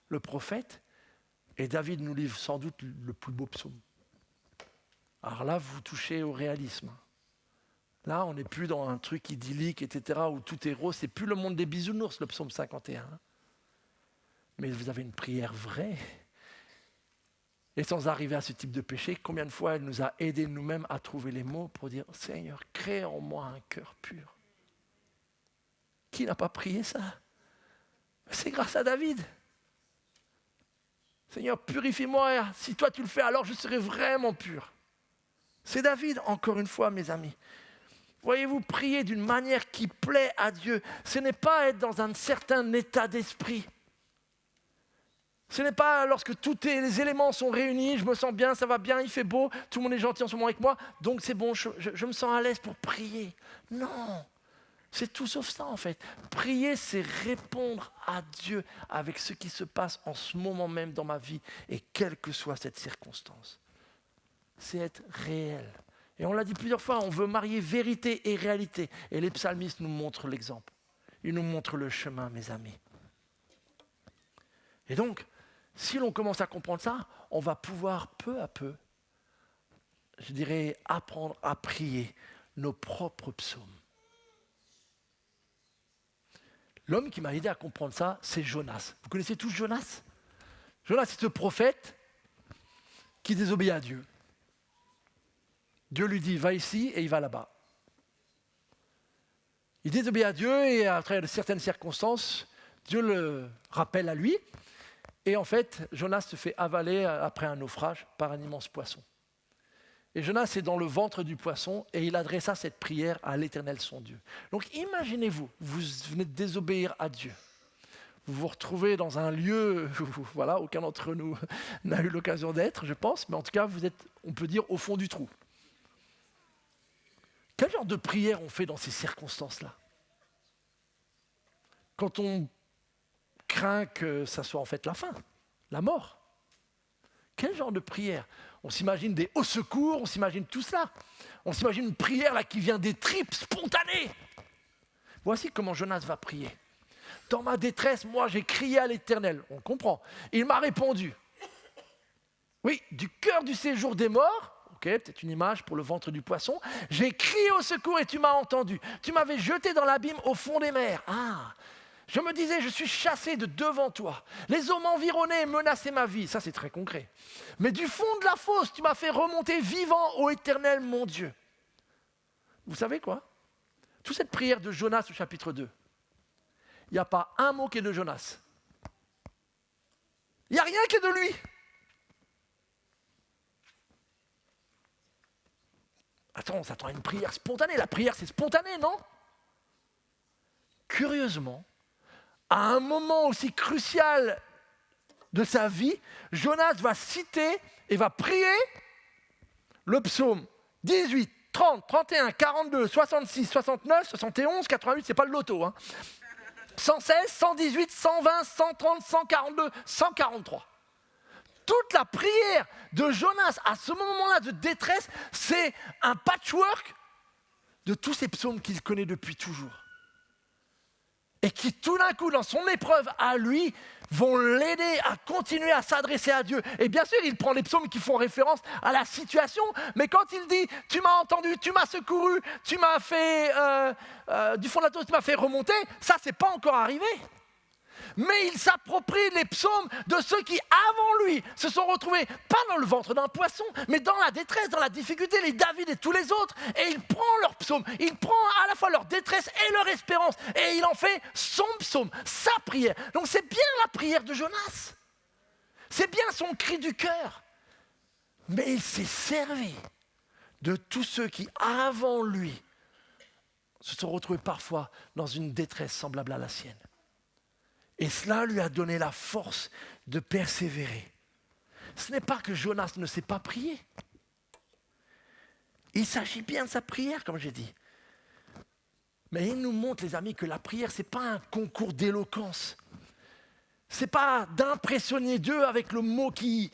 le prophète, et David nous livre sans doute le plus beau psaume. Alors là, vous touchez au réalisme. Là, on n'est plus dans un truc idyllique, etc., où tout est rose. C'est plus le monde des bisounours, le psaume 51. Mais vous avez une prière vraie. Et sans arriver à ce type de péché, combien de fois elle nous a aidés nous-mêmes à trouver les mots pour dire « Seigneur, crée en moi un cœur pur ». Qui n'a pas prié ça? C'est grâce à David. Seigneur, purifie-moi. Si toi tu le fais, alors je serai vraiment pur. C'est David, encore une fois, mes amis. Voyez-vous, prier d'une manière qui plaît à Dieu, ce n'est pas être dans un certain état d'esprit. Ce n'est pas lorsque tous les éléments sont réunis, je me sens bien, ça va bien, il fait beau, tout le monde est gentil en ce moment avec moi, donc c'est bon, je me sens à l'aise pour prier. Non, c'est tout sauf ça en fait. Prier, c'est répondre à Dieu avec ce qui se passe en ce moment même dans ma vie et quelle que soit cette circonstance. C'est être réel. Et on l'a dit plusieurs fois, on veut marier vérité et réalité. Et les psalmistes nous montrent l'exemple. Ils nous montrent le chemin, mes amis. Et donc, si l'on commence à comprendre ça, on va pouvoir peu à peu, je dirais, apprendre à prier nos propres psaumes. L'homme qui m'a aidé à comprendre ça, c'est Jonas. Vous connaissez tous Jonas? Jonas, c'est ce prophète qui désobéit à Dieu. Dieu lui dit, va ici, et il va là-bas. Il désobéit à Dieu, et à travers de certaines circonstances, Dieu le rappelle à lui. Et en fait, Jonas se fait avaler après un naufrage par un immense poisson. Et Jonas est dans le ventre du poisson, et il adressa cette prière à l'Éternel son Dieu. Donc imaginez-vous, vous venez de désobéir à Dieu. Vous vous retrouvez dans un lieu où, voilà, aucun d'entre nous n'a eu l'occasion d'être, je pense, mais en tout cas, vous êtes, on peut dire, au fond du trou. Quel genre de prière on fait dans ces circonstances-là? Quand on craint que ça soit en fait la fin, la mort. quel genre de prière? On s'imagine des hauts secours, on s'imagine tout cela. On s'imagine une prière là qui vient des tripes, spontanée. Voici comment Jonas va prier. Dans ma détresse, moi j'ai crié à l'Éternel. On comprend. Il m'a répondu. Oui, du cœur du séjour des morts, ok, peut-être une image pour le ventre du poisson. J'ai crié au secours et tu m'as entendu. Tu m'avais jeté dans l'abîme au fond des mers. Ah, je me disais, je suis chassé de devant toi. Les eaux m'environnaient et menaçaient ma vie. Ça, c'est très concret. Mais du fond de la fosse, tu m'as fait remonter vivant, ô Éternel, mon Dieu. Vous savez quoi? Toute cette prière de Jonas au chapitre 2, il n'y a pas un mot qui est de Jonas. Il n'y a rien qui est de lui. Attends, on s'attend à une prière spontanée. La prière, c'est spontané, non? Curieusement, à un moment aussi crucial de sa vie, Jonas va citer et va prier le psaume 18, 30, 31, 42, 66, 69, 71, 88, c'est pas le loto. 116, 118, 120, 130, 142, 143. Toute la prière de Jonas à ce moment-là de détresse, c'est un patchwork de tous ces psaumes qu'il connaît depuis toujours. Et qui tout d'un coup, dans son épreuve à lui, vont l'aider à continuer à s'adresser à Dieu. Et bien sûr, il prend les psaumes qui font référence à la situation, mais quand il dit « tu m'as entendu, tu m'as secouru, tu m'as fait, du fond de la tour, tu m'as fait remonter », ça, c'est pas encore arrivé. Mais il s'approprie les psaumes de ceux qui, avant lui, se sont retrouvés, pas dans le ventre d'un poisson, mais dans la détresse, dans la difficulté, les David et tous les autres. Et il prend leurs psaumes, il prend à la fois leur détresse et leur espérance, et il en fait son psaume, sa prière. Donc c'est bien la prière de Jonas. C'est bien son cri du cœur. Mais il s'est servi de tous ceux qui, avant lui, se sont retrouvés parfois dans une détresse semblable à la sienne. Et cela lui a donné la force de persévérer. Ce n'est pas que Jonas ne sait pas prier. Il s'agit bien de sa prière, comme j'ai dit. Mais il nous montre, les amis, que la prière, ce n'est pas un concours d'éloquence. Ce n'est pas d'impressionner Dieu avec le mot qui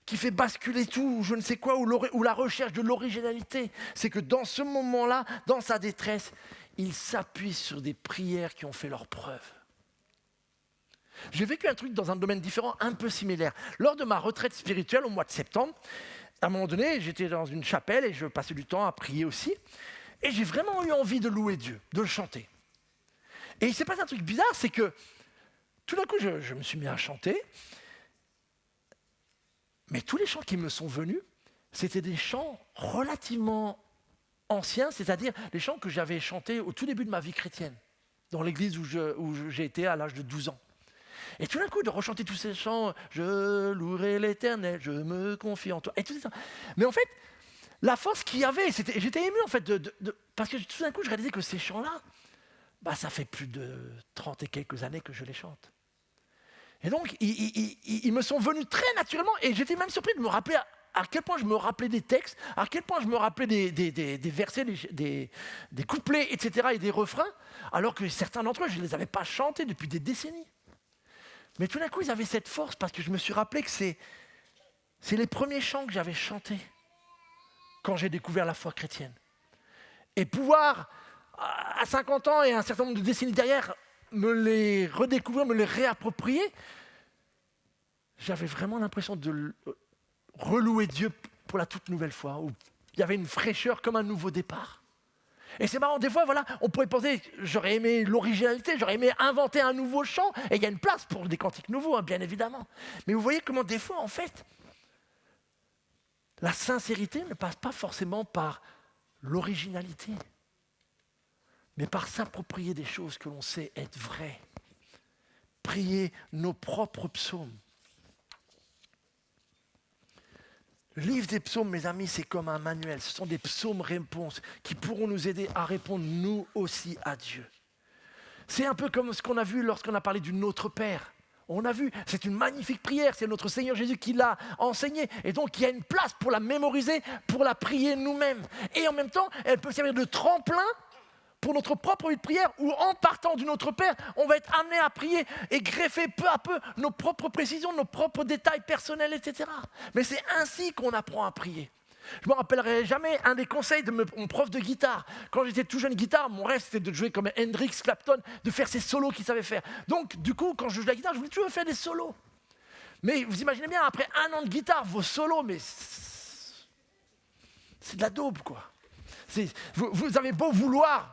fait basculer tout, ou je ne sais quoi, ou la recherche de l'originalité. C'est que dans ce moment-là, dans sa détresse, il s'appuie sur des prières qui ont fait leur preuve. J'ai vécu un truc dans un domaine différent, un peu similaire. Lors de ma retraite spirituelle au mois de septembre, à un moment donné, j'étais dans une chapelle et je passais du temps à prier aussi. Et j'ai vraiment eu envie de louer Dieu, de le chanter. Et il s'est passé un truc bizarre, c'est que tout d'un coup, je me suis mis à chanter. Mais tous les chants qui me sont venus, c'était des chants relativement anciens, c'est-à-dire des chants que j'avais chantés au tout début de ma vie chrétienne, dans l'église où j'ai été à l'âge de 12 ans. Et tout d'un coup, de rechanter tous ces chants, « Je louerai l'Éternel, je me confie en toi », et tout ça. Mais en fait, la force qu'il y avait, j'étais ému en fait, parce que tout d'un coup, je réalisais que ces chants-là, ça fait plus de 30 et quelques années que je les chante. Et donc, ils me sont venus très naturellement, et j'étais même surpris de me rappeler à quel point je me rappelais des textes, à quel point je me rappelais des versets, des couplets, etc., et des refrains, alors que certains d'entre eux, je ne les avais pas chantés depuis des décennies. Mais tout d'un coup, ils avaient cette force, parce que je me suis rappelé que c'est les premiers chants que j'avais chantés quand j'ai découvert la foi chrétienne. Et pouvoir, à 50 ans et un certain nombre de décennies derrière, me les redécouvrir, me les réapproprier, j'avais vraiment l'impression de relouer Dieu pour la toute nouvelle fois, où il y avait une fraîcheur comme un nouveau départ. Et c'est marrant, des fois, voilà, on pourrait penser, j'aurais aimé l'originalité, j'aurais aimé inventer un nouveau chant, et il y a une place pour des cantiques nouveaux, bien évidemment. Mais vous voyez comment des fois, en fait, la sincérité ne passe pas forcément par l'originalité, mais par s'approprier des choses que l'on sait être vraies. Prier nos propres psaumes. Le livre des psaumes, mes amis, c'est comme un manuel. Ce sont des psaumes-réponses qui pourront nous aider à répondre nous aussi à Dieu. C'est un peu comme ce qu'on a vu lorsqu'on a parlé du Notre Père. On a vu, c'est une magnifique prière, c'est notre Seigneur Jésus qui l'a enseignée. Et donc, il y a une place pour la mémoriser, pour la prier nous-mêmes. Et en même temps, elle peut servir de tremplin pour notre propre vie de prière, où en partant du Notre Père, on va être amené à prier et greffer peu à peu nos propres précisions, nos propres détails personnels, etc. Mais c'est ainsi qu'on apprend à prier. Je ne me rappellerai jamais un des conseils de mon prof de guitare. Quand j'étais tout jeune guitare, mon rêve c'était de jouer comme Hendrix, Clapton, de faire ces solos qu'il savait faire. Donc du coup, quand je jouais la guitare, je voulais toujours faire des solos. Mais vous imaginez bien, après 1 an de guitare, vos solos, mais c'est de la daube, quoi. Vous avez beau vouloir,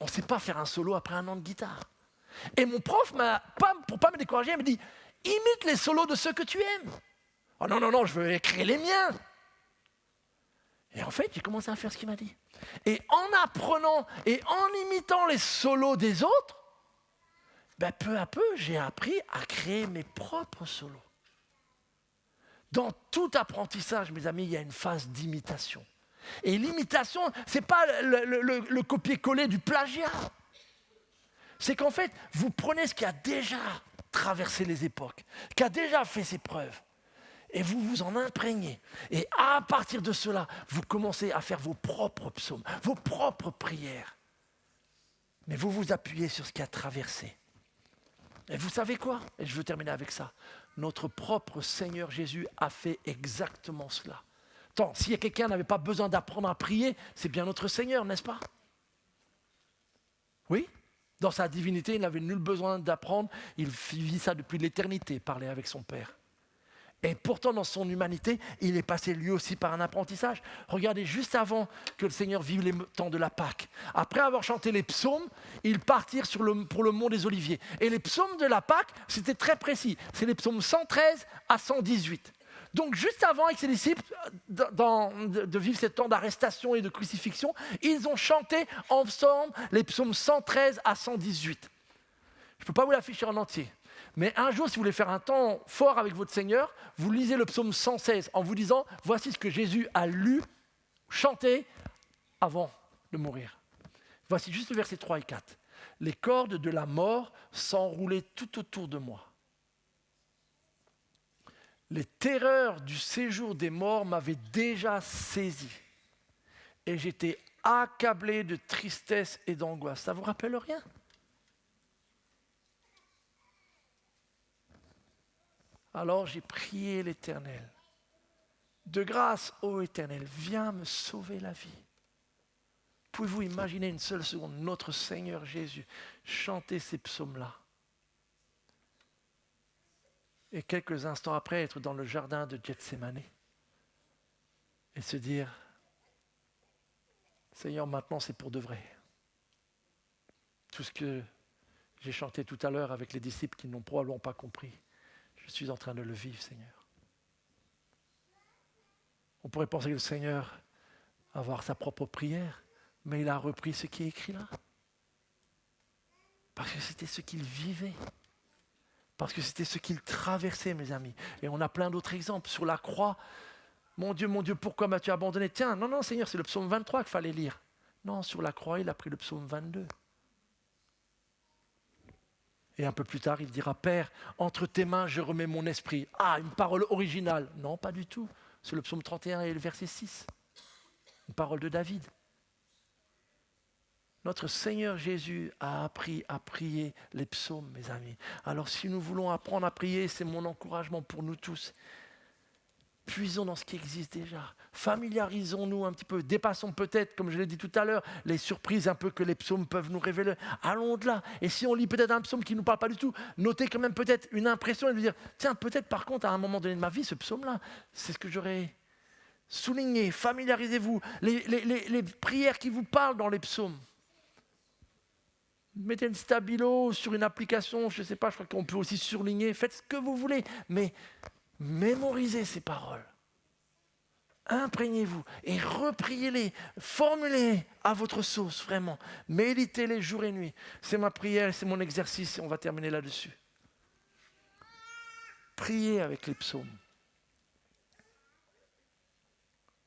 on ne sait pas faire un solo après 1 an de guitare. Et mon prof, pour ne pas me décourager, il me dit, imite les solos de ceux que tu aimes. Oh non, je veux écrire les miens. Et en fait, j'ai commencé à faire ce qu'il m'a dit. Et en apprenant et en imitant les solos des autres, peu à peu, j'ai appris à créer mes propres solos. Dans tout apprentissage, mes amis, il y a une phase d'imitation. Et l'imitation, ce n'est pas le copier-coller du plagiat. C'est qu'en fait, vous prenez ce qui a déjà traversé les époques, qui a déjà fait ses preuves, et vous vous en imprégnez. Et à partir de cela, vous commencez à faire vos propres psaumes, vos propres prières. Mais vous vous appuyez sur ce qui a traversé. Et vous savez quoi? Et je veux terminer avec ça. Notre propre Seigneur Jésus a fait exactement cela. Tant, si quelqu'un n'avait pas besoin d'apprendre à prier, c'est bien notre Seigneur, n'est-ce pas? Oui? Dans sa divinité, il n'avait nul besoin d'apprendre. Il vit ça depuis l'éternité, parler avec son Père. Et pourtant, dans son humanité, il est passé lui aussi par un apprentissage. Regardez, juste avant que le Seigneur vive les temps de la Pâque, après avoir chanté les psaumes, ils partirent pour le mont des Oliviers. Et les psaumes de la Pâque, c'était très précis. C'est les psaumes 113 à 118. Donc, juste avant, avec ses disciples, de vivre ce temps d'arrestation et de crucifixion, ils ont chanté ensemble les psaumes 113 à 118. Je ne peux pas vous l'afficher en entier. Mais un jour, si vous voulez faire un temps fort avec votre Seigneur, vous lisez le psaume 116 en vous disant « Voici ce que Jésus a lu, chanté avant de mourir. » Voici juste le verset 3 et 4. « Les cordes de la mort s'enroulaient tout autour de moi. Les terreurs du séjour des morts m'avaient déjà saisi. Et j'étais accablé de tristesse et d'angoisse. » Ça ne vous rappelle rien? Alors j'ai prié l'Éternel. De grâce, ô Éternel, viens me sauver la vie. Pouvez-vous imaginer une seule seconde notre Seigneur Jésus chanter ces psaumes-là et quelques instants après être dans le jardin de Gethsémani et se dire « Seigneur, maintenant c'est pour de vrai. Tout ce que j'ai chanté tout à l'heure avec les disciples qui n'ont probablement pas compris, je suis en train de le vivre, Seigneur. » On pourrait penser que le Seigneur va avoir sa propre prière, mais il a repris ce qui est écrit là. Parce que c'était ce qu'il vivait. Parce que c'était ce qu'il traversait, mes amis. Et on a plein d'autres exemples. Sur la croix, mon Dieu, pourquoi m'as-tu abandonné? Tiens, non, Seigneur, c'est le psaume 23 qu'il fallait lire. Non, sur la croix, il a pris le psaume 22. Et un peu plus tard, il dira, Père, entre tes mains, je remets mon esprit. Ah, une parole originale. Non, pas du tout. C'est le psaume 31 et le verset 6. Une parole de David. Notre Seigneur Jésus a appris à prier les psaumes, mes amis. Alors si nous voulons apprendre à prier, c'est mon encouragement pour nous tous. Puisons dans ce qui existe déjà. Familiarisons-nous un petit peu. Dépassons peut-être, comme je l'ai dit tout à l'heure, les surprises un peu que les psaumes peuvent nous révéler. Allons au-delà. Et si on lit peut-être un psaume qui ne nous parle pas du tout, notez quand même peut-être une impression et nous dire, tiens, peut-être par contre, à un moment donné de ma vie, ce psaume-là, c'est ce que j'aurais souligné. Familiarisez-vous. Les prières qui vous parlent dans les psaumes. Mettez une stabilo sur une application, je ne sais pas, je crois qu'on peut aussi surligner. Faites ce que vous voulez, mais mémorisez ces paroles. Imprégnez-vous et repriez-les, formulez à votre sauce, vraiment. Méditez-les jour et nuit. C'est ma prière, c'est mon exercice et on va terminer là-dessus. Priez avec les psaumes.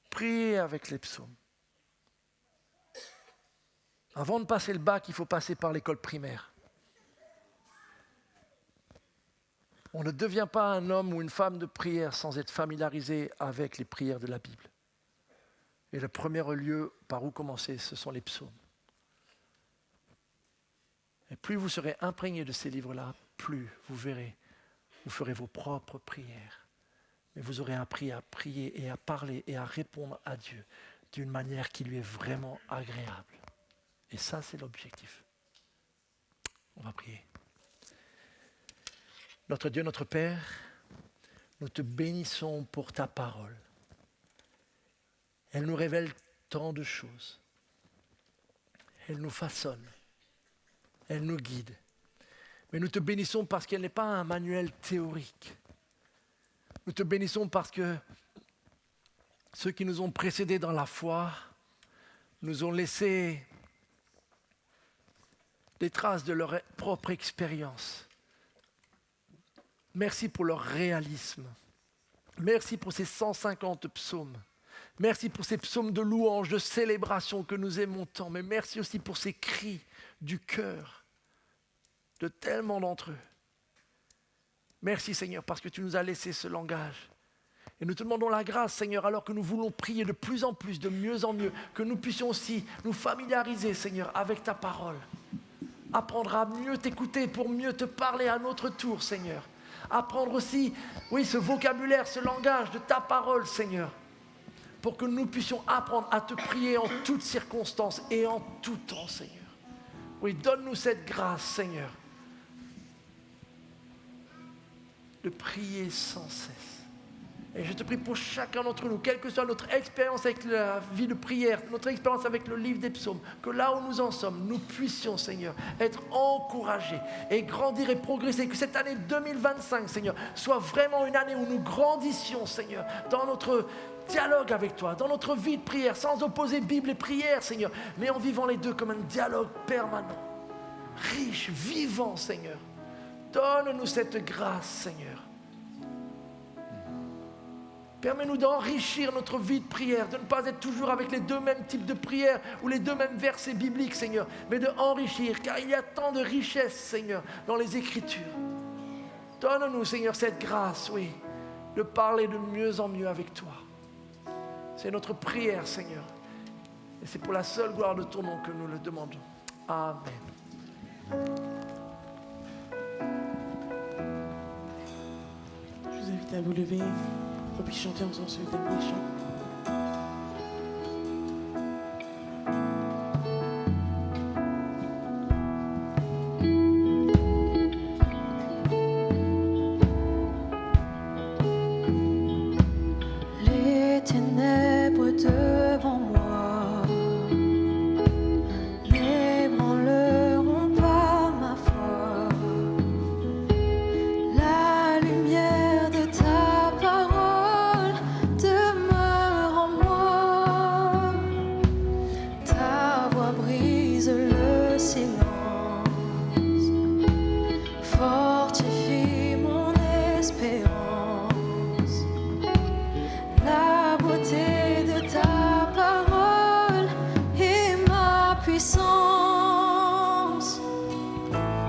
Priez avec les psaumes. Avant de passer le bac, il faut passer par l'école primaire. On ne devient pas un homme ou une femme de prière sans être familiarisé avec les prières de la Bible. Et le premier lieu par où commencer, ce sont les psaumes. plus vous serez imprégnés de ces livres-là, plus vous verrez, vous ferez vos propres prières. Mais vous aurez appris à prier et à parler et à répondre à Dieu d'une manière qui lui est vraiment agréable. Et ça, c'est l'objectif. On va prier. Notre Dieu, notre Père, nous te bénissons pour ta parole. Elle nous révèle tant de choses. Elle nous façonne. Elle nous guide. Mais nous te bénissons parce qu'elle n'est pas un manuel théorique. Nous te bénissons parce que ceux qui nous ont précédés dans la foi nous ont laissé des traces de leur propre expérience. Merci pour leur réalisme. Merci pour ces 150 psaumes. Merci pour ces psaumes de louange, de célébration que nous aimons tant. Mais merci aussi pour ces cris du cœur de tellement d'entre eux. Merci Seigneur parce que tu nous as laissé ce langage. Et nous te demandons la grâce Seigneur alors que nous voulons prier de plus en plus, de mieux en mieux, que nous puissions aussi nous familiariser Seigneur avec ta parole. Apprendre à mieux t'écouter pour mieux te parler à notre tour Seigneur. Apprendre aussi, oui, ce vocabulaire, ce langage de ta parole Seigneur. Pour que nous puissions apprendre à te prier en toutes circonstances et en tout temps Seigneur. Oui, donne-nous cette grâce Seigneur. De prier sans cesse. Et je te prie pour chacun d'entre nous, quelle que soit notre expérience avec la vie de prière, notre expérience avec le livre des psaumes, que là où nous en sommes, nous puissions, Seigneur, être encouragés et grandir et progresser. Que cette année 2025, Seigneur, soit vraiment une année où nous grandissions, Seigneur, dans notre dialogue avec toi, dans notre vie de prière, sans opposer Bible et prière, Seigneur, mais en vivant les deux comme un dialogue permanent, riche, vivant, Seigneur. Donne-nous cette grâce, Seigneur. Permets-nous d'enrichir notre vie de prière, de ne pas être toujours avec les deux mêmes types de prières ou les deux mêmes versets bibliques, Seigneur, mais de enrichir, car il y a tant de richesses, Seigneur, dans les Écritures. Donne-nous, Seigneur, cette grâce, oui, de parler de mieux en mieux avec toi. C'est notre prière, Seigneur. Et c'est pour la seule gloire de ton nom que nous le demandons. Amen. Je vous invite à vous lever pour puis chanter ensemble ce dernier chant. Les ténèbres devant moi n'ébranleront pas ma foi. La lumière de ta parole demeure en moi. Ta voix brise le silence, fortifie mon espérance. La beauté de ta parole et ma puissance.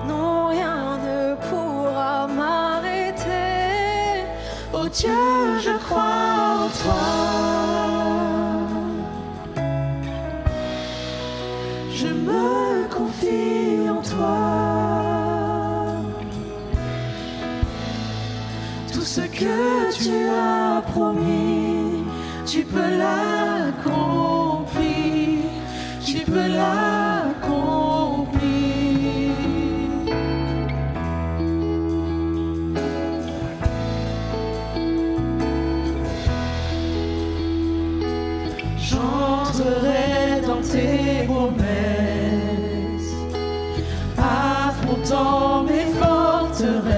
Non, rien ne pourra m'arrêter. Oh Dieu, je crois en toi. Je me confie en toi. Tout ce que tu as promis, tu peux l'accomplir, tu peux l'accomplir. J'entrerai dans tes promesses, affrontant mes forteresses.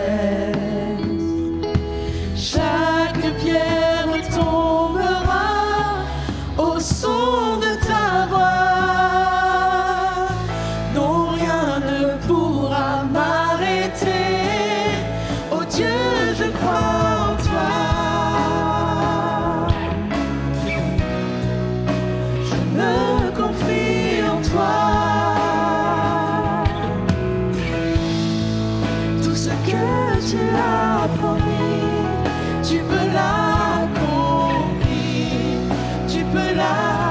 Chaque pierre tombera au son de ta voix. Non, rien ne pourra m'arrêter. Oh Dieu, je crois en toi. Je me confie en toi. Tout ce que tu as promis, tu peux l'accomplir, tu peux l'accomplir.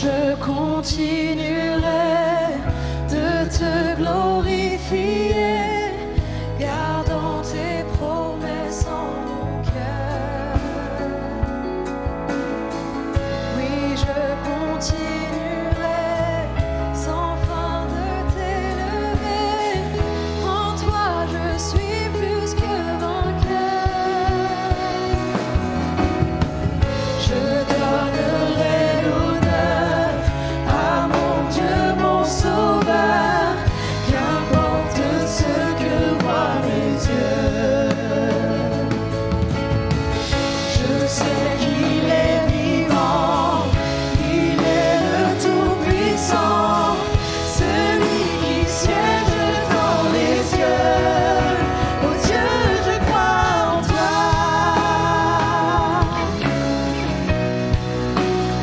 Je continuerai de te glorifier, gardant tes promesses en mon cœur. Oui, je continuerai sans fin de t'élever. En toi, je suis plus que vainqueur. Je donnerai l'honneur à mon Dieu, mon Sauveur, qu'importe ce que voient mes yeux. Je sais qu'il est vivant, il est le Tout-Puissant, celui qui siège dans les cieux. Oh Dieu, je crois en toi.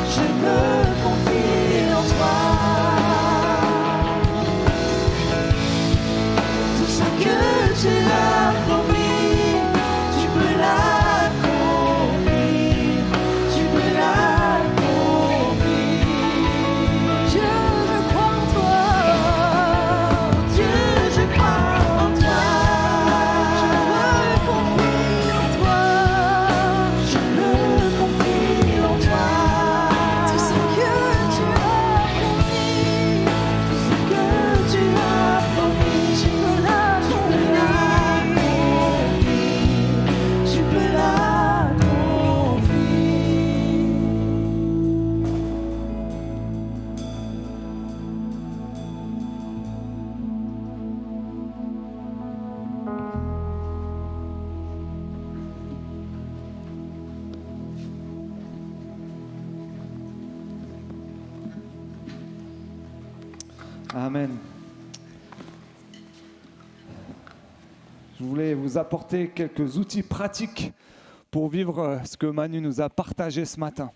Je me confie en toi. Tout ce que tu as promis, tu peux l'accomplir. Tu peux l'accomplir. Dieu, je crois en toi. Dieu, je crois en toi. Je me confie en toi. Je me confie en toi. Tout ce que tu as promis, tout ce que tu as promis, tu peux l'accomplir. Tu peux l'accomplir. Amen. Je voulais vous apporter quelques outils pratiques pour vivre ce que Manu nous a partagé ce matin.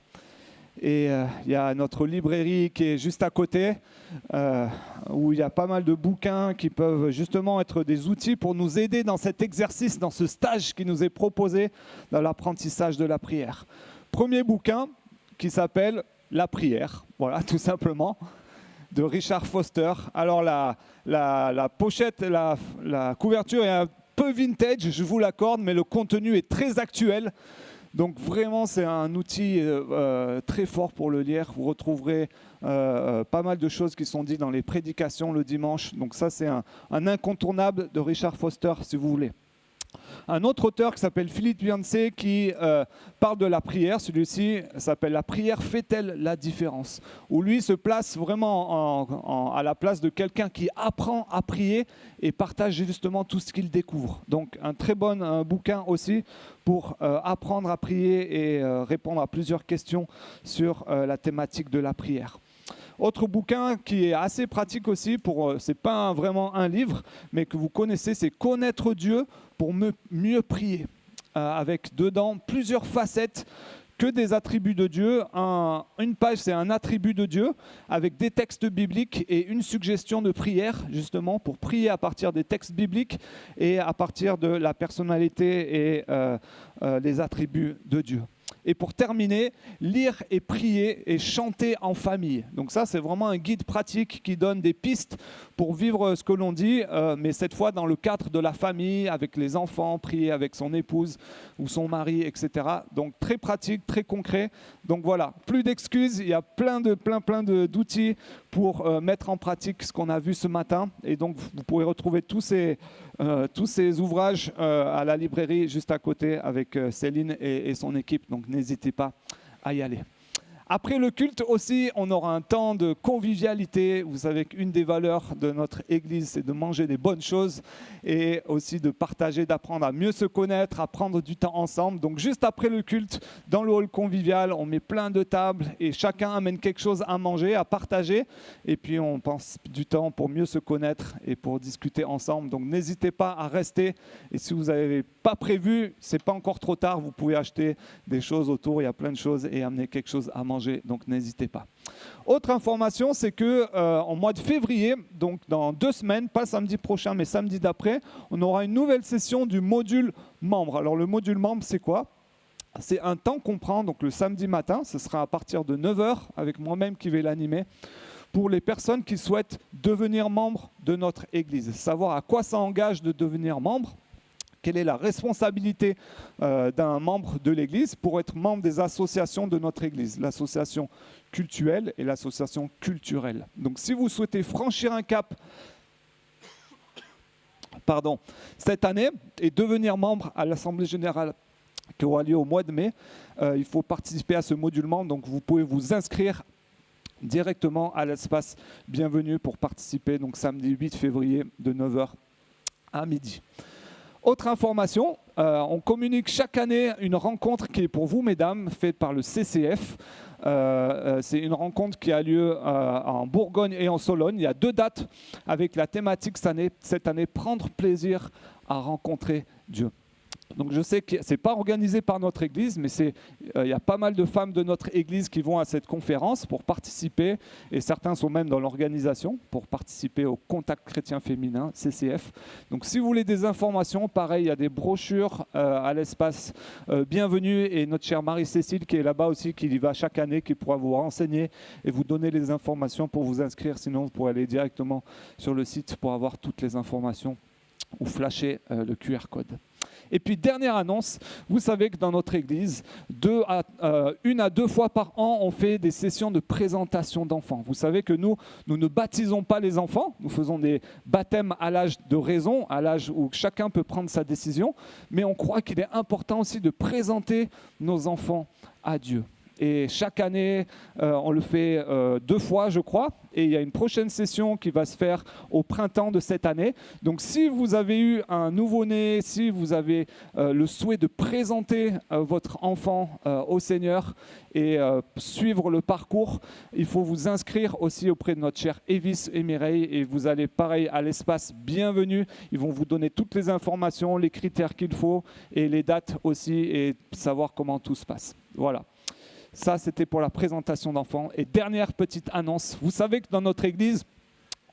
Et il y a notre librairie qui est juste à côté, où il y a pas mal de bouquins qui peuvent justement être des outils pour nous aider dans cet exercice, dans ce stage qui nous est proposé dans l'apprentissage de la prière. Premier bouquin qui s'appelle « La prière », voilà, tout simplement, de Richard Foster. Alors la pochette, la couverture est un peu vintage, je vous l'accorde, mais le contenu est très actuel. Donc vraiment, c'est un outil très fort pour le lire. Vous retrouverez pas mal de choses qui sont dites dans les prédications le dimanche. Donc ça, c'est un incontournable de Richard Foster, si vous voulez. Un autre auteur qui s'appelle Philippe Yancey qui parle de la prière. Celui-ci s'appelle « La prière fait-elle la différence ?» où lui se place vraiment à la place de quelqu'un qui apprend à prier et partage justement tout ce qu'il découvre. Donc un très bon bouquin aussi pour apprendre à prier et répondre à plusieurs questions sur la thématique de la prière. Autre bouquin qui est assez pratique aussi, c'est pas vraiment un livre, mais que vous connaissez, c'est « Connaître Dieu pour mieux prier », avec dedans plusieurs facettes que des attributs de Dieu. Une page, c'est un attribut de Dieu, avec des textes bibliques et une suggestion de prière, justement, pour prier à partir des textes bibliques et à partir de la personnalité et les attributs de Dieu. Et pour terminer, lire et prier et chanter en famille. Donc ça, c'est vraiment un guide pratique qui donne des pistes pour vivre ce que l'on dit, mais cette fois dans le cadre de la famille, avec les enfants, prier avec son épouse ou son mari, etc. Donc très pratique, très concret. Donc voilà, plus d'excuses, il y a plein d'outils pour mettre en pratique ce qu'on a vu ce matin. Et donc vous pourrez retrouver tous ces ouvrages à la librairie juste à côté avec Céline et son équipe. Donc n'hésitez pas à y aller. Après le culte aussi, on aura un temps de convivialité. Vous savez qu'une des valeurs de notre église, c'est de manger des bonnes choses et aussi de partager, d'apprendre à mieux se connaître, à prendre du temps ensemble. Donc juste après le culte, dans le hall convivial, on met plein de tables et chacun amène quelque chose à manger, à partager. Et puis on passe du temps pour mieux se connaître et pour discuter ensemble. Donc n'hésitez pas à rester. Et si vous n'avez pas prévu, c'est pas encore trop tard, vous pouvez acheter des choses autour, il y a plein de choses et amener quelque chose à manger. Donc n'hésitez pas. Autre information, c'est que en mois de février, donc dans 2 semaines, pas samedi prochain, mais samedi d'après, on aura une nouvelle session du module membre. Alors le module membre, c'est quoi ? C'est un temps qu'on prend, donc le samedi matin, ce sera à partir de 9 h, avec moi-même qui vais l'animer, pour les personnes qui souhaitent devenir membres de notre Église. Savoir à quoi ça engage de devenir membre, quelle est la responsabilité d'un membre de l'Église pour être membre des associations de notre Église, l'association cultuelle et l'association culturelle. Donc si vous souhaitez franchir un cap cette année et devenir membre à l'Assemblée générale qui aura lieu au mois de mai, il faut participer à ce module membre, donc vous pouvez vous inscrire directement à l'espace Bienvenue pour participer, donc samedi 8 février de 9 h à midi. Autre information, on communique chaque année une rencontre qui est pour vous, mesdames, faite par le CCF. C'est une rencontre qui a lieu en Bourgogne et en Sologne. Il y a 2 dates avec la thématique cette année, prendre plaisir à rencontrer Dieu. Donc je sais que ce n'est pas organisé par notre Église, mais il y a pas mal de femmes de notre Église qui vont à cette conférence pour participer, et certains sont même dans l'organisation pour participer au Contact chrétien féminin, CCF. Donc si vous voulez des informations, pareil, il y a des brochures à l'espace Bienvenue, et notre chère Marie-Cécile qui est là-bas aussi, qui y va chaque année, qui pourra vous renseigner et vous donner les informations pour vous inscrire. Sinon, vous pourrez aller directement sur le site pour avoir toutes les informations ou flasher le QR code. Et puis, dernière annonce, vous savez que dans notre Église, 1 à 2 fois par an, on fait des sessions de présentation d'enfants. Vous savez que nous ne baptisons pas les enfants, nous faisons des baptêmes à l'âge de raison, à l'âge où chacun peut prendre sa décision, mais on croit qu'il est important aussi de présenter nos enfants à Dieu. Et chaque année, on le fait 2 fois, je crois. Et il y a une prochaine session qui va se faire au printemps de cette année. Donc si vous avez eu un nouveau-né, si vous avez le souhait de présenter votre enfant au Seigneur et suivre le parcours, il faut vous inscrire aussi auprès de notre chère Evis et Mireille. Et vous allez pareil à l'espace Bienvenue. Ils vont vous donner toutes les informations, les critères qu'il faut et les dates aussi, et savoir comment tout se passe. Voilà. Ça, c'était pour la présentation d'enfants. Et dernière petite annonce, vous savez que dans notre Église,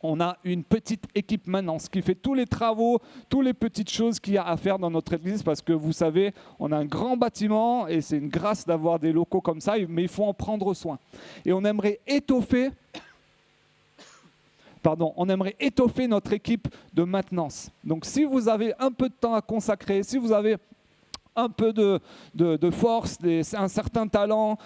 on a une petite équipe maintenance qui fait tous les travaux, toutes les petites choses qu'il y a à faire dans notre Église, parce que vous savez, on a un grand bâtiment et c'est une grâce d'avoir des locaux comme ça, mais il faut en prendre soin. Et on aimerait étoffer notre équipe de maintenance. Donc si vous avez un peu de temps à consacrer, si vous avez un peu de force, un certain talent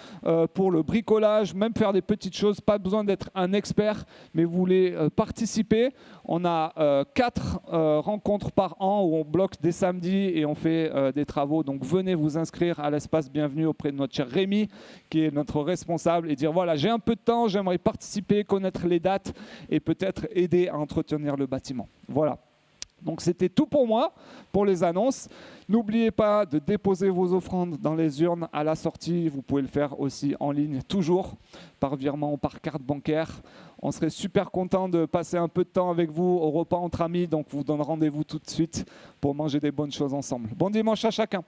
pour le bricolage, même faire des petites choses, pas besoin d'être un expert, mais vous voulez participer. On a 4 rencontres par an où on bloque des samedis et on fait des travaux. Donc venez vous inscrire à l'espace Bienvenue auprès de notre cher Rémi, qui est notre responsable, et dire voilà, j'ai un peu de temps, j'aimerais participer, connaître les dates et peut-être aider à entretenir le bâtiment. Voilà. Donc c'était tout pour moi, pour les annonces. N'oubliez pas de déposer vos offrandes dans les urnes à la sortie. Vous pouvez le faire aussi en ligne, toujours par virement ou par carte bancaire. On serait super content de passer un peu de temps avec vous au repas entre amis. Donc, vous donne rendez-vous tout de suite pour manger des bonnes choses ensemble. Bon dimanche à chacun.